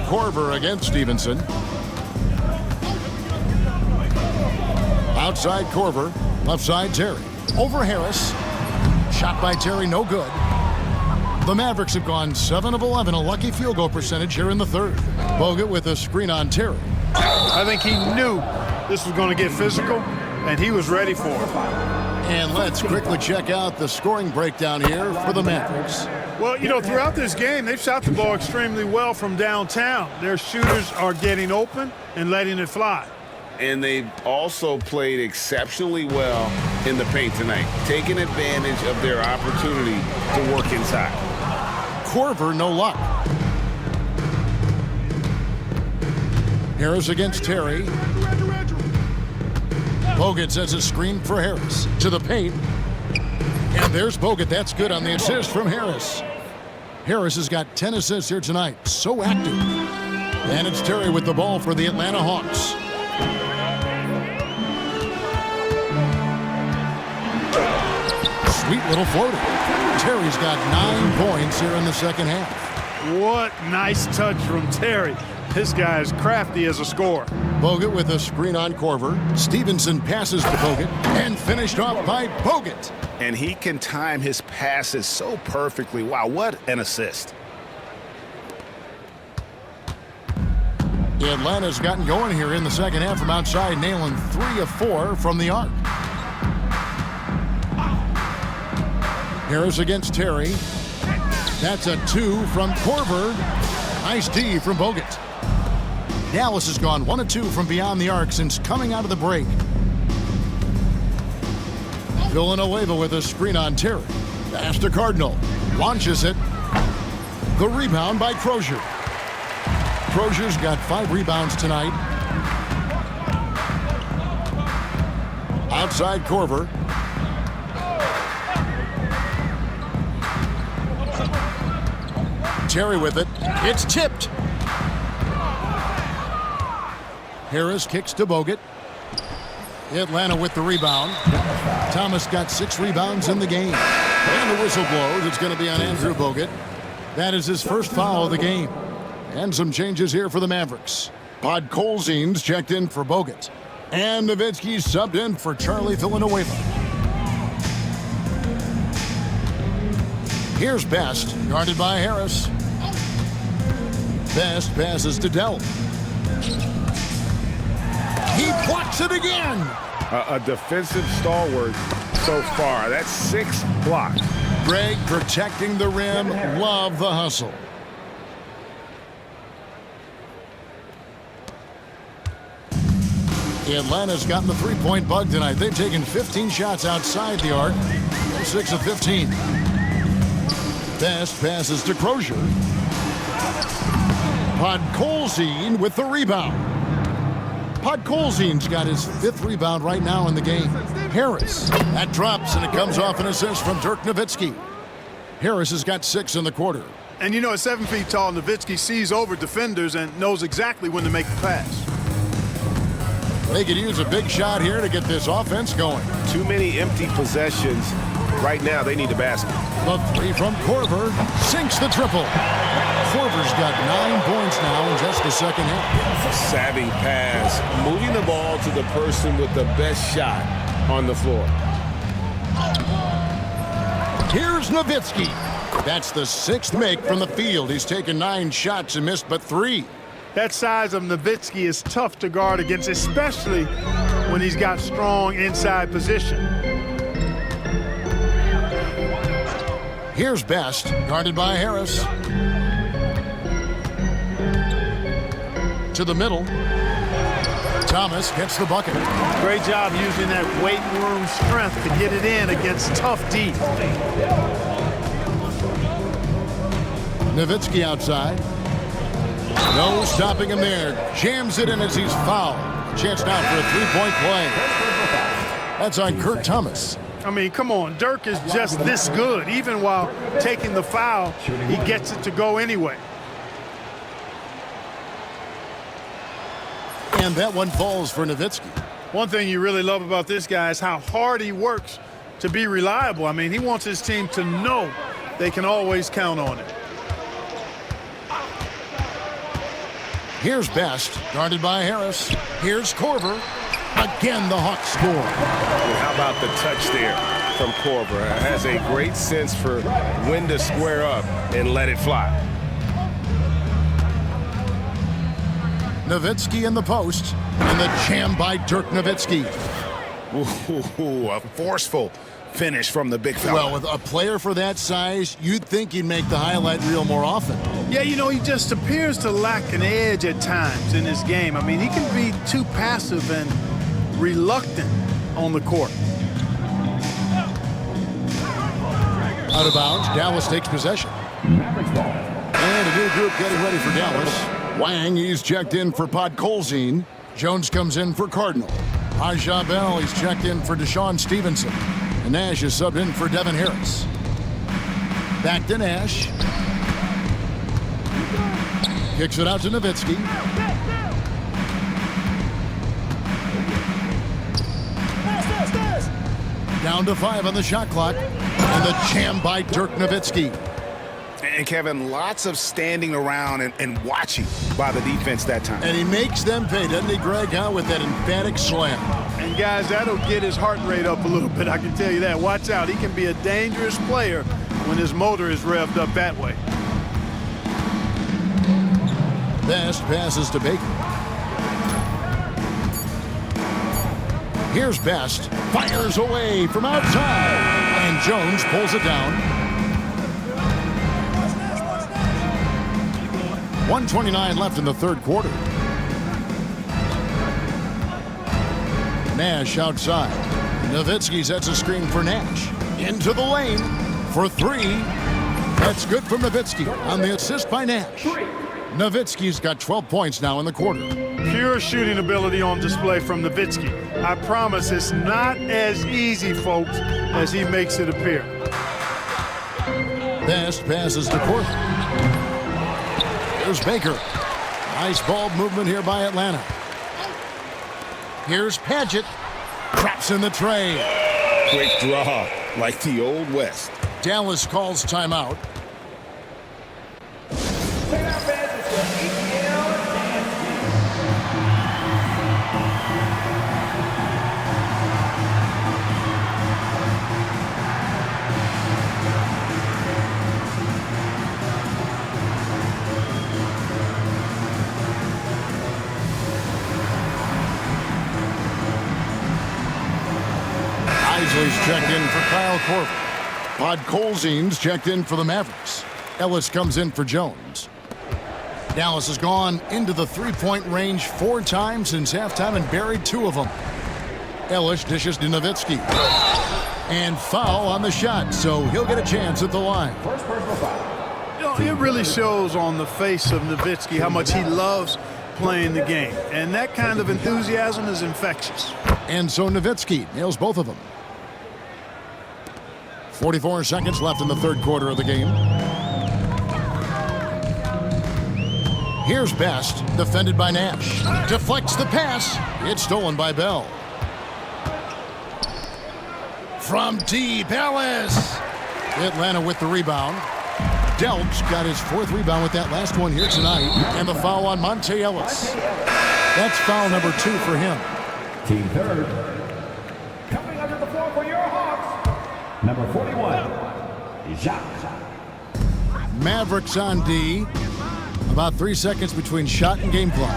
Korver against Stevenson. Outside Korver, left side Terry. Over Harris. Shot by Terry, no good. The Mavericks have gone 7 of 11, a lucky field goal percentage here in the third. Bogut with a screen on Terry. I think he knew this was going to get physical, and he was ready for it. And let's quickly check out the scoring breakdown here for the Mavericks. Well, you know, throughout this game, they've shot the ball extremely well from downtown. Their shooters are getting open and letting it fly. And they've also played exceptionally well in the paint tonight, taking advantage of their opportunity to work inside. Korver, no luck. Harris against Terry. Bogut sends a screen for Harris to the paint. And there's Bogut. That's good on the assist from Harris. Harris has got 10 assists here tonight. So active. And it's Terry with the ball for the Atlanta Hawks. Sweet little floater. Terry's got 9 points here in the second half. What nice touch from Terry. This guy is crafty as a scorer. Bogut with a screen on Korver. Stevenson passes to Bogut and finished off by Bogut. And he can time his passes so perfectly. Wow, what an assist. Atlanta's gotten going here in the second half from outside, nailing 3 of 4 from the arc. Harris against Terry. That's a 2 from Korver. Nice D from Bogut. Dallas has gone 1 of 2 from beyond the arc since coming out of the break. Villanueva with a screen on Terry. Pass to Cardinal. Launches it. The rebound by Crozier. Crozier's got 5 rebounds tonight. Outside Korver. Terry with it. It's tipped. Harris kicks to Bogut. Atlanta with the rebound. Thomas got 6 rebounds in the game. And the whistle blows. It's going to be on Andrew Bogut. That is his first foul of the game. And some changes here for the Mavericks. Podkolzin's checked in for Bogut. And Nowitzki's subbed in for Charlie Villanueva. Here's Best, guarded by Harris. Best passes to Dell. He blocks it again. A defensive stalwart so far. That's 6 blocks. Greg protecting the rim. Love the hustle. Atlanta's gotten the three-point bug tonight. They've taken 15 shots outside the arc. 6 of 15. Best passes to Crozier. Podkolzin with the rebound. Podkolzin's got his 5th rebound right now in the game. Harris. That drops, and it comes off an assist from Dirk Nowitzki. Harris has got 6 in the quarter. And you know, at 7 feet tall, Nowitzki sees over defenders and knows exactly when to make the pass. They could use a big shot here to get this offense going. Too many empty possessions. Right now, they need a basket. The 3 from Korver sinks the triple. Korver's got 9 points now in just the second half. A savvy pass, moving the ball to the person with the best shot on the floor. Here's Nowitzki. That's the 6th make from the field. He's taken 9 shots and missed but 3. That size of Nowitzki is tough to guard against, especially when he's got strong inside position. Here's Best, guarded by Harris. To the middle. Thomas gets the bucket. Great job using that weight room strength to get it in against tough D. Nowitzki outside. No stopping him there. Jams it in as he's fouled. Chance now for a 3-point play. That's on Kurt Thomas. I mean, come on. Dirk is just this good. Even while taking the foul, he gets it to go anyway. And that one falls for Nowitzki. One thing you really love about this guy is how hard he works to be reliable. I mean, he wants his team to know they can always count on it. Here's Best, guarded by Harris. Here's Korver. Again, the Hawks score. How about the touch there from Korver? Has a great sense for when to square up and let it fly. Nowitzki in the post, and the jam by Dirk Nowitzki. Ooh, a forceful finish from the big fella. Well, with a player for that size, you'd think he'd make the highlight reel more often. Yeah, you know, he just appears to lack an edge at times in his game. I mean, he can be too passive and reluctant on the court. Out of bounds, Dallas takes possession. And a new group getting ready for Dallas. Wang, he's checked in for Podkolzin. Jones comes in for Cardinal. Aja Bell, he's checked in for Deshaun Stevenson. And Nash is subbed in for Devin Harris. Back to Nash. Kicks it out to Nowitzki. Down to 5 on the shot clock. And the jam by Dirk Nowitzki. And Kevin, lots of standing around and watching by the defense that time. And he makes them pay, doesn't he, Greg, with that emphatic slam. And guys, that'll get his heart rate up a little bit, I can tell you that. Watch out, he can be a dangerous player when his motor is revved up that way. Best passes to Baker. Here's Best. Fires away from outside. And Jones pulls it down. 1:29 left in the third quarter. Nash outside. Nowitzki sets a screen for Nash. Into the lane for 3. That's good from Nowitzki on the assist by Nash. Nowitzki's got 12 points now in the quarter. Pure shooting ability on display from Nowitzki. I promise it's not as easy, folks, as he makes it appear. Best passes to Korver. Here's Baker. Nice ball movement here by Atlanta. Here's Padgett. Traps in the tray. Quick draw, like the old West. Dallas calls timeout. Isley's checked in for Kyle Korver. Podkolzin's checked in for the Mavericks. Ellis comes in for Jones. Dallas has gone into the three-point range 4 times since halftime and buried 2 of them. Ellis dishes to Nowitzki. And foul on the shot, so he'll get a chance at the line. First personal foul. You know, it really shows on the face of Nowitzki how much he loves playing the game. And that kind of enthusiasm is infectious. And so Nowitzki nails both of them. 44 seconds left in the third quarter of the game. Here's Best, defended by Nash. Deflects the pass. It's stolen by Bell. From deep, Ellis. Atlanta with the rebound. Delp's got his 4th rebound with that last one here tonight. And the foul on Monte Ellis. That's foul number 2 for him. Team third. Coming under the floor for your Hawks. Number 41, Jacques. Mavericks on D. About 3 seconds between shot and game clock.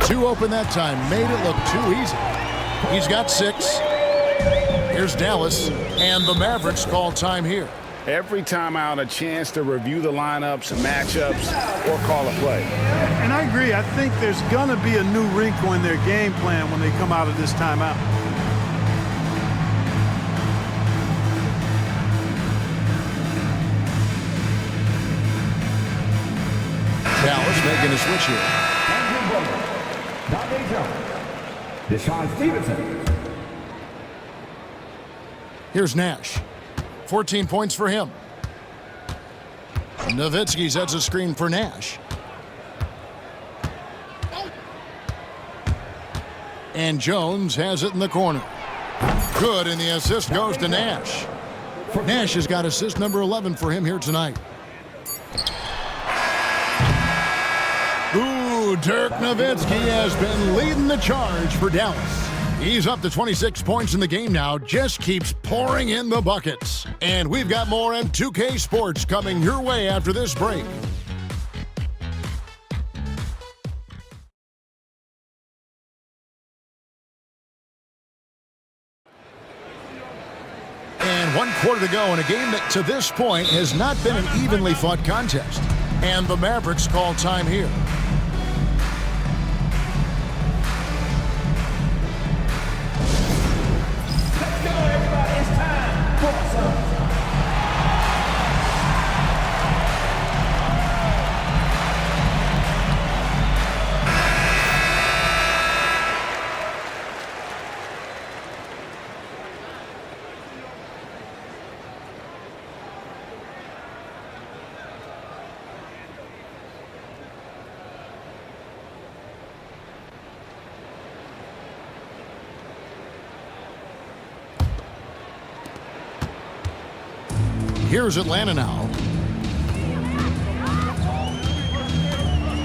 2 open that time. Made it look too easy. He's got 6. Here's Dallas. And the Mavericks call time here. Every time out, a chance to review the lineups, matchups, or call a play. And I agree. I think there's going to be a new wrinkle in their game plan when they come out of this timeout. Dallas making a switch here. Dante Jones. Deshaun Stevenson. Here's Nash. 14 points for him. Nowitzki sets a screen for Nash. And Jones has it in the corner. Good, and the assist goes to Nash. Nash has got assist number 11 for him here tonight. Ooh, Dirk Nowitzki has been leading the charge for Dallas. He's up to 26 points in the game now, just keeps pouring in the buckets. And we've got more M2K Sports coming your way after this break. And 1 quarter to go in a game that to this point has not been an evenly fought contest. And the Mavericks call time here. Here's Atlanta now.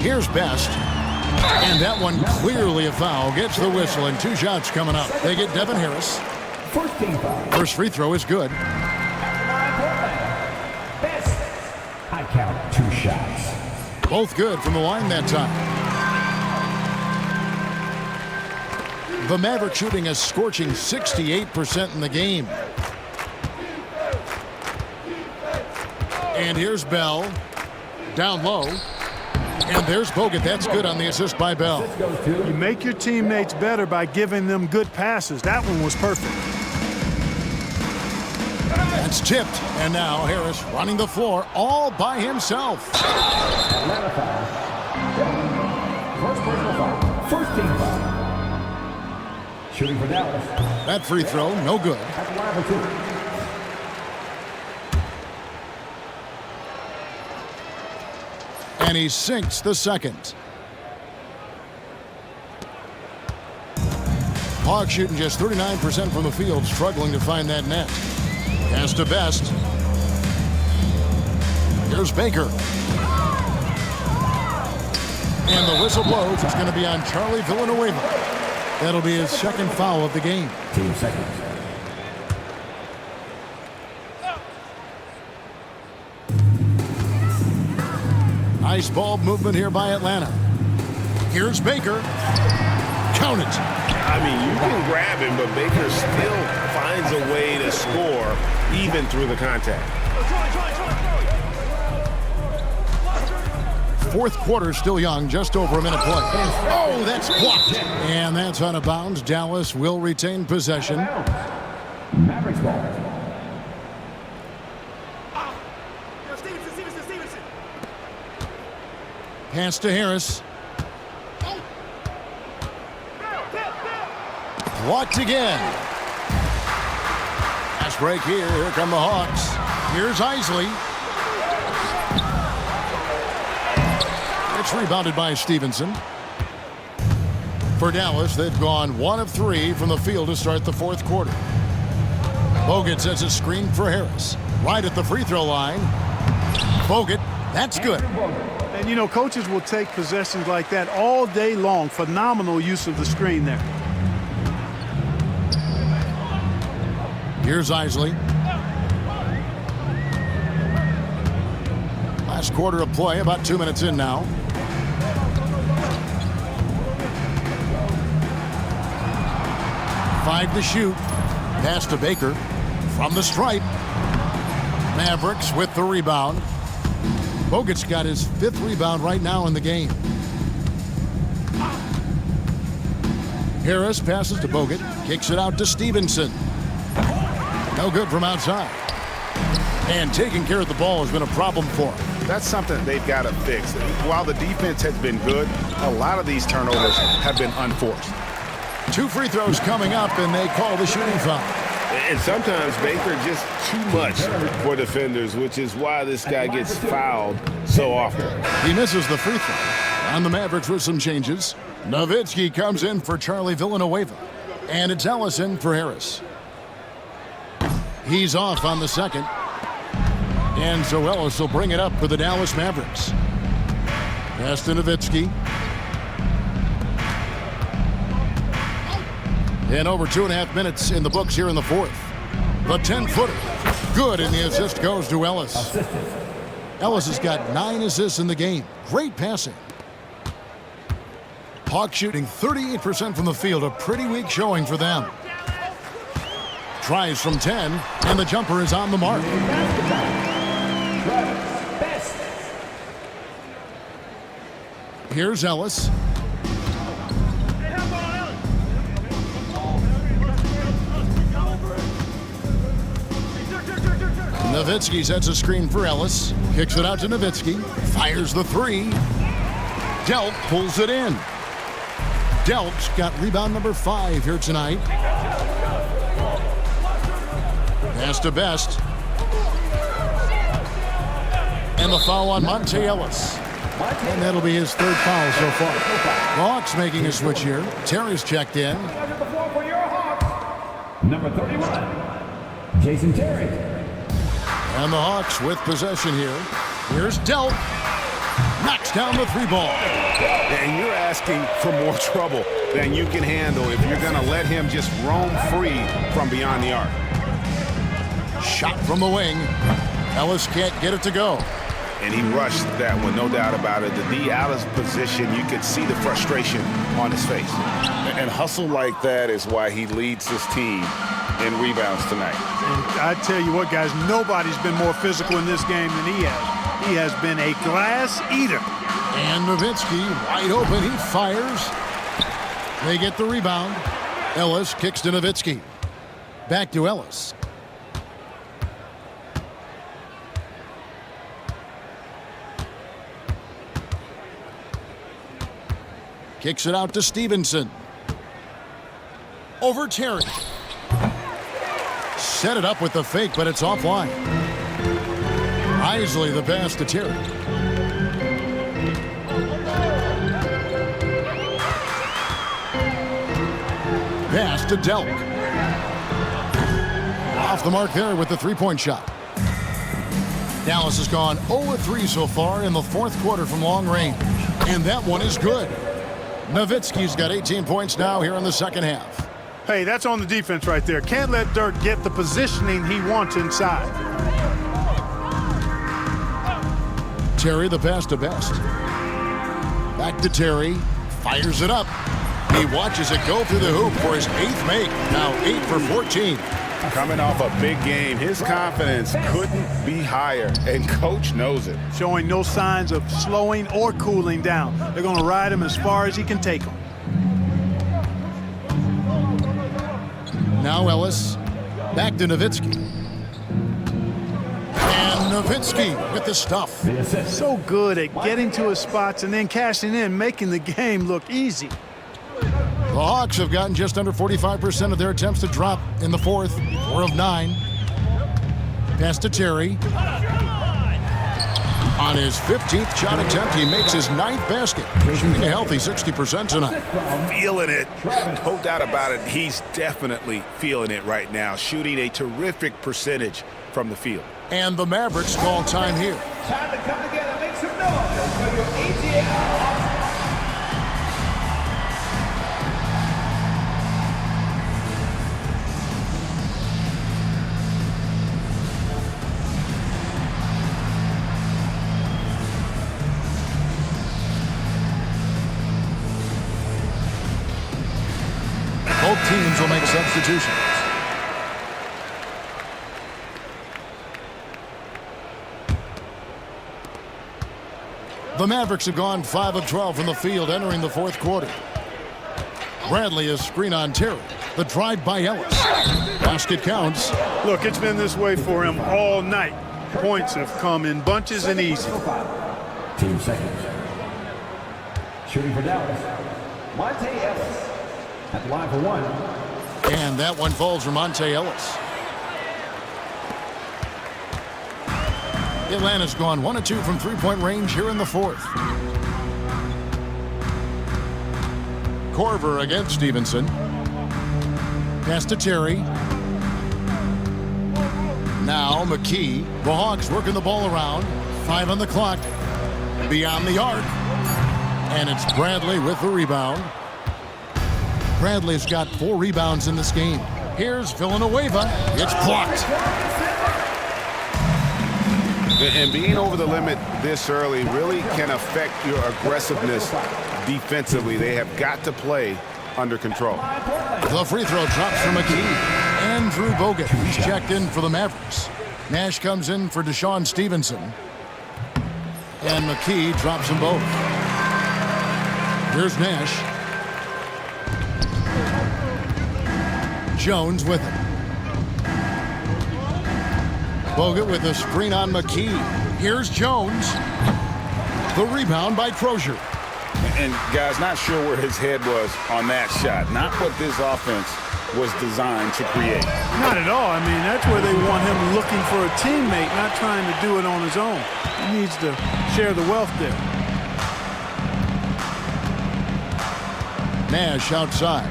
Here's Best. And that one clearly a foul. Gets the whistle, and 2 shots coming up. They get Devin Harris. First free throw is good. Best. I count 2 shots. Both good from the line that time. The Mavericks shooting a scorching 68% in the game. And here's Bell. Down low. And there's Bogut. That's good on the assist by Bell. You make your teammates better by giving them good passes. That one was perfect. That's tipped. And now Harris running the floor all by himself. Atlanta foul. First personal foul. First team foul. Shooting for Dallas. That free throw, no good. At the line for 2. And he sinks the second. Hawks shooting just 39% from the field, struggling to find that net. Pass to Best. Here's Baker. And the whistle blows. It's going to be on Charlie Villanueva. That'll be his second foul of the game. 2 seconds. Nice ball movement here by Atlanta. Here's Baker. Count it. I mean, you can grab him, but Baker still finds a way to score even through the contact. Fourth quarter still young, just over a minute play. Oh, that's blocked. And that's out of bounds. Dallas will retain possession. Mavericks ball. Pass to Harris. Blocked again. Pass break here. Here come the Hawks. Here's Isley. It's rebounded by Stevenson. For Dallas, they've gone 1 of 3 from the field to start the fourth quarter. Bogut sets a screen for Harris. Right at the free throw line. Bogut, that's good. And, you know, coaches will take possessions like that all day long. Phenomenal use of the screen there. Here's Isley. Last quarter of play, about 2 minutes in now. Five to shoot. Pass to Baker from the stripe. Mavericks with the rebound. Bogut's got his 5th rebound right now in the game. Harris passes to Bogut, kicks it out to Stevenson. No good from outside. And taking care of the ball has been a problem for him. That's something they've got to fix. While the defense has been good, a lot of these turnovers have been unforced. 2 free throws coming up, and they call the shooting foul. And sometimes Baker just too much for defenders, which is why this guy gets fouled so often. He misses the free throw. On the Mavericks with some changes. Nowitzki comes in for Charlie Villanueva. And it's Ellison for Harris. He's off on the second. And so Ellis will bring it up for the Dallas Mavericks. Pass to Nowitzki. And over 2.5 minutes in the books here in the fourth. The 10-footer. Good, and the assist goes to Ellis. Ellis has got 9 assists in the game. Great passing. Hawks shooting 38% from the field. A pretty weak showing for them. Tries from 10, and the jumper is on the mark. Here's Ellis. Nowitzki sets a screen for Ellis. Kicks it out to Nowitzki. Fires the 3. Delk pulls it in. Delk's got rebound number 5 here tonight. Pass to Best. And the foul on Monte Ellis. And that'll be his 3rd foul so far. The Hawks making a switch here. Terry's checked in. Number 31, Jason Terry. And the Hawks with possession here. Here's Delk. Knocks down the 3 ball. And you're asking for more trouble than you can handle if you're going to let him just roam free from beyond the arc. Shot from the wing. Ellis can't get it to go. And he rushed that one, no doubt about it. The D out of position, you could see the frustration on his face. And hustle like that is why he leads his team in rebounds tonight. And I tell you what, guys, nobody's been more physical in this game than he has. He has been a glass eater. And Nowitzki wide open. He fires. They get the rebound. Ellis kicks to Nowitzki. Back to Ellis. Kicks it out to Stevenson. Over Terry. Set it up with the fake, but it's offline. Isley the pass to Terry. Pass to Delk. Off the mark there with the 3-point shot. Dallas has gone 0-3 so far in the 4th quarter from long range. And that one is good. Nowitzki's got 18 points now here in the 2nd half. Hey, that's on the defense right there. Can't let Dirk get the positioning he wants inside. Terry the pass to Best. Back to Terry. Fires it up. He watches it go through the hoop for his 8th make. Now 8 for 14. Coming off a big game, his confidence couldn't be higher, and coach knows it. Showing no signs of slowing or cooling down. They're going to ride him as far as he can take him. Now Ellis. Back to Nowitzki. And Nowitzki with the stuff. So good at getting to his spots and then cashing in, making the game look easy. The Hawks have gotten just under 45% of their attempts to drop in the 4th. 4 of 9. Pass to Terry. On his 15th shot attempt, he makes his 9th basket. Shooting a healthy 60% tonight. Feeling it. No doubt about it. He's definitely feeling it right now. Shooting a terrific percentage from the field. And the Mavericks call time here. Time to come together, make some noise for your ATL. Both teams will make substitutions. The Mavericks have gone 5 of 12 from the field entering the 4th quarter. Bradley is screen on Terry. The drive by Ellis. Basket counts. Look, it's been this way for him all night. Points have come in bunches and easy. Team seconds. Shooting for Dallas, Monte Ellis. At the line for 1. And that one falls for Monte Ellis. Atlanta's gone 1 of 2 from 3-point range here in the 4th. Korver against Stevenson. Pass to Terry. Now McKee. The Hawks working the ball around. 5 on the clock. Beyond the arc. And it's Bradley with the rebound. Bradley's got 4 rebounds in this game. Here's Villanueva. It's blocked. And being over the limit this early really can affect your aggressiveness defensively. They have got to play under control. The free throw drops for McKee. Andrew Bogut, he's checked in for the Mavericks. Nash comes in for Deshaun Stevenson. And McKee drops them both. Here's Nash. Jones with him. Bogut with a screen on McKee. Here's Jones. The rebound by Crozier. And guys, not sure where his head was on that shot. Not what this offense was designed to create. Not at all. I mean, that's where they want him looking for a teammate, not trying to do it on his own. He needs to share the wealth there. Nash outside.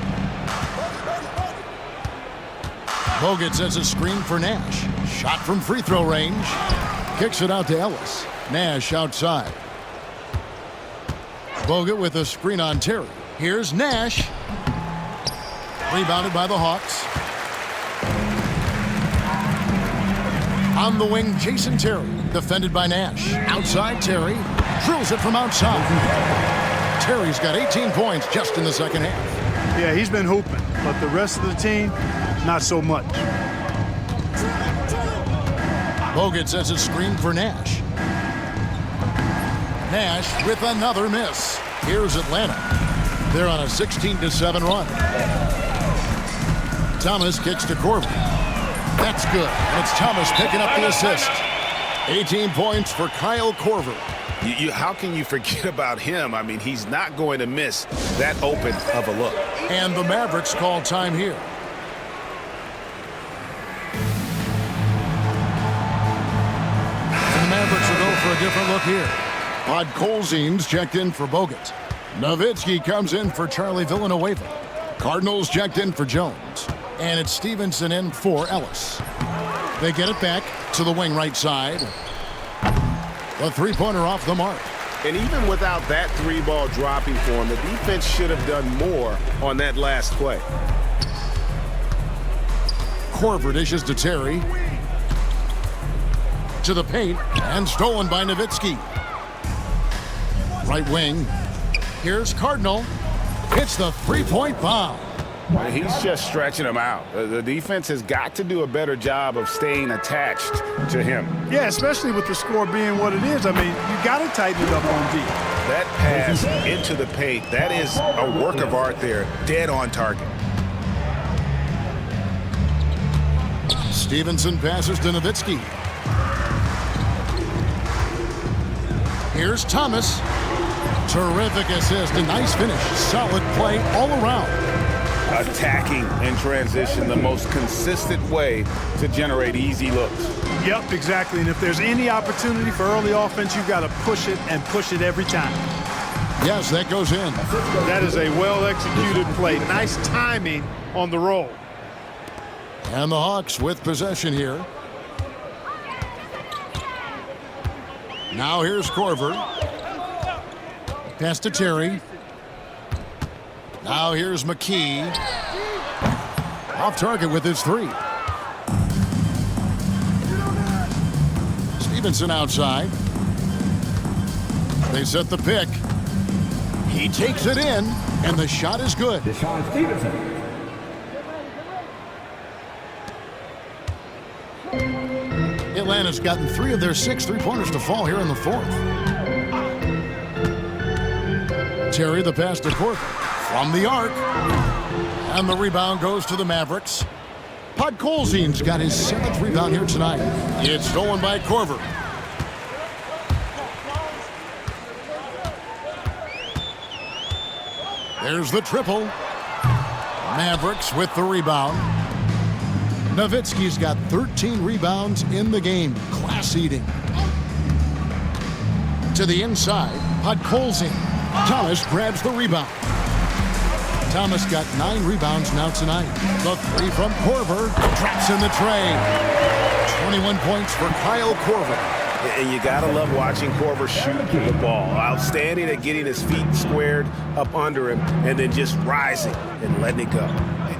Bogut sets a screen for Nash. Shot from free throw range. Kicks it out to Ellis. Nash outside. Bogut with a screen on Terry. Here's Nash. Rebounded by the Hawks. On the wing, Jason Terry. Defended by Nash. Outside Terry. Drills it from outside. Terry's got 18 points just in the second half. Yeah, he's been hooping, but the rest of the team, not so much. Bogut sets a screen for Nash. Nash with another miss. Here's Atlanta. They're on a 16-7 run. Thomas kicks to Korver. That's good. And it's Thomas picking up the assist. 18 points for Kyle Korver. How can you forget about him? I mean, he's not going to miss that open of a look. And the Mavericks call time here. And the Mavericks will go for a different look here. Podkolzin's checked in for Bogut. Nowitzki comes in for Charlie Villanueva. Cardinals checked in for Jones. And it's Stevenson in for Ellis. They get it back to the wing right side. The three-pointer off the mark. And even without that 3-ball dropping for him, the defense should have done more on that last play. Korver dishes to Terry. To the paint, and stolen by Nowitzki. Right wing. Here's Cardinal. Hits the three-point bomb. He's just stretching him out. The defense has got to do a better job of staying attached to him. Yeah, especially with the score being what it is. I mean, you got to tighten it up on D. That pass into the paint, that is a work of art there, dead on target. Stevenson passes to Nowitzki. Here's Thomas. Terrific assist, a nice finish. Solid play all around. Attacking in transition, the most consistent way to generate easy looks. Yep, exactly. And if there's any opportunity for early offense, you've got to push it and push it every time. Yes, that goes in. That is a well-executed play. Nice timing on the roll. And the Hawks with possession here. Now here's Korver. Pass to Terry. Now here's McKee. Off target with his three. Stevenson outside. They set the pick. He takes it in, and the shot is good. Deshaun Stevenson. Atlanta's gotten 3 of their 6 three-pointers to fall here in the fourth. Terry the pass to Korver from the arc. And the rebound goes to the Mavericks. Podkolzin's got his 7th rebound here tonight. It's stolen by Korver. There's the triple. Mavericks with the rebound. Nowitzki's got 13 rebounds in the game. Class eating. To the inside, Podkolzin. Thomas grabs the rebound. Thomas got 9 rebounds now tonight. The 3 from Korver drops in the tray. 21 points for Kyle Korver. And you got to love watching Korver shoot the ball. Outstanding at getting his feet squared up under him and then just rising and letting it go.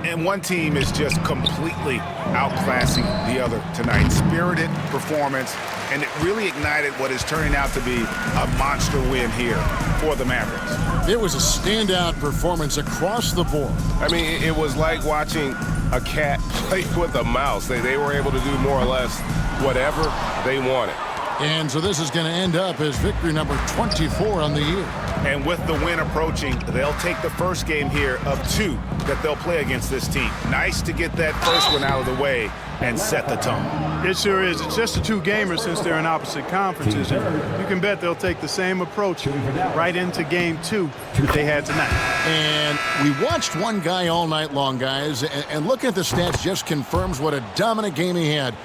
And one team is just completely outclassing the other tonight. Spirited performance, and it really ignited what is turning out to be a monster win here for the Mavericks. It was a standout performance across the board. I mean, it was like watching a cat play with a mouse. They were able to do more or less whatever they wanted. And so this is going to end up as victory number 24 on the year. And with the win approaching, they'll take the first game here of 2 that they'll play against this team. Nice to get that first one out of the way and set the tone. It sure is. It's just a 2-gamer since they're in opposite conferences. And you can bet they'll take the same approach right into game 2 that they had tonight. And we watched one guy all night long, guys, and looking at the stats just confirms what a dominant game he had.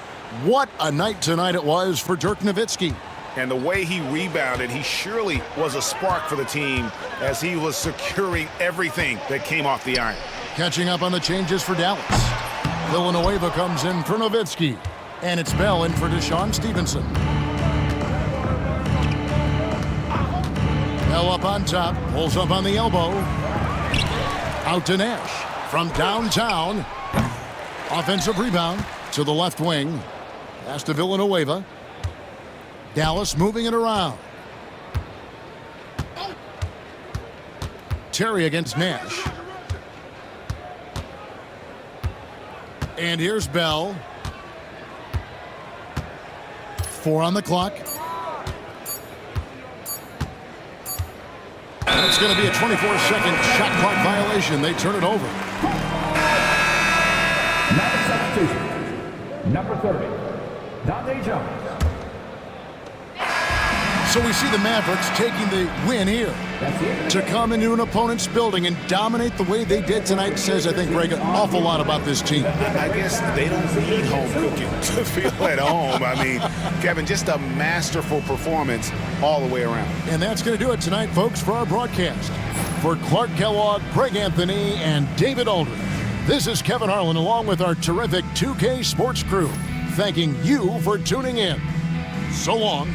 What a night tonight it was for Dirk Nowitzki. And the way he rebounded, he surely was a spark for the team as he was securing everything that came off the iron. Catching up on the changes for Dallas. Villanueva comes in for Nowitzki. And it's Bell in for Deshaun Stevenson. Bell up on top, pulls up on the elbow. Out to Nash from downtown. Offensive rebound to the left wing. Pass to Villanueva. Dallas moving it around. Terry against Nash. And here's Bell. 4 on the clock. And it's going to be a 24-second shot clock violation. They turn it over. Number 30, Dante Jones. So we see the Mavericks taking the win here. To come into an opponent's building and dominate the way they did tonight says, I think, Greg, an awful lot about this team. I guess they don't need home cooking to feel at home. I mean, Kevin, just a masterful performance all the way around. And that's going to do it tonight, folks, for our broadcast. For Clark Kellogg, Greg Anthony, and David Aldridge, this is Kevin Harlan along with our terrific 2K Sports crew, thanking you for tuning in. So long.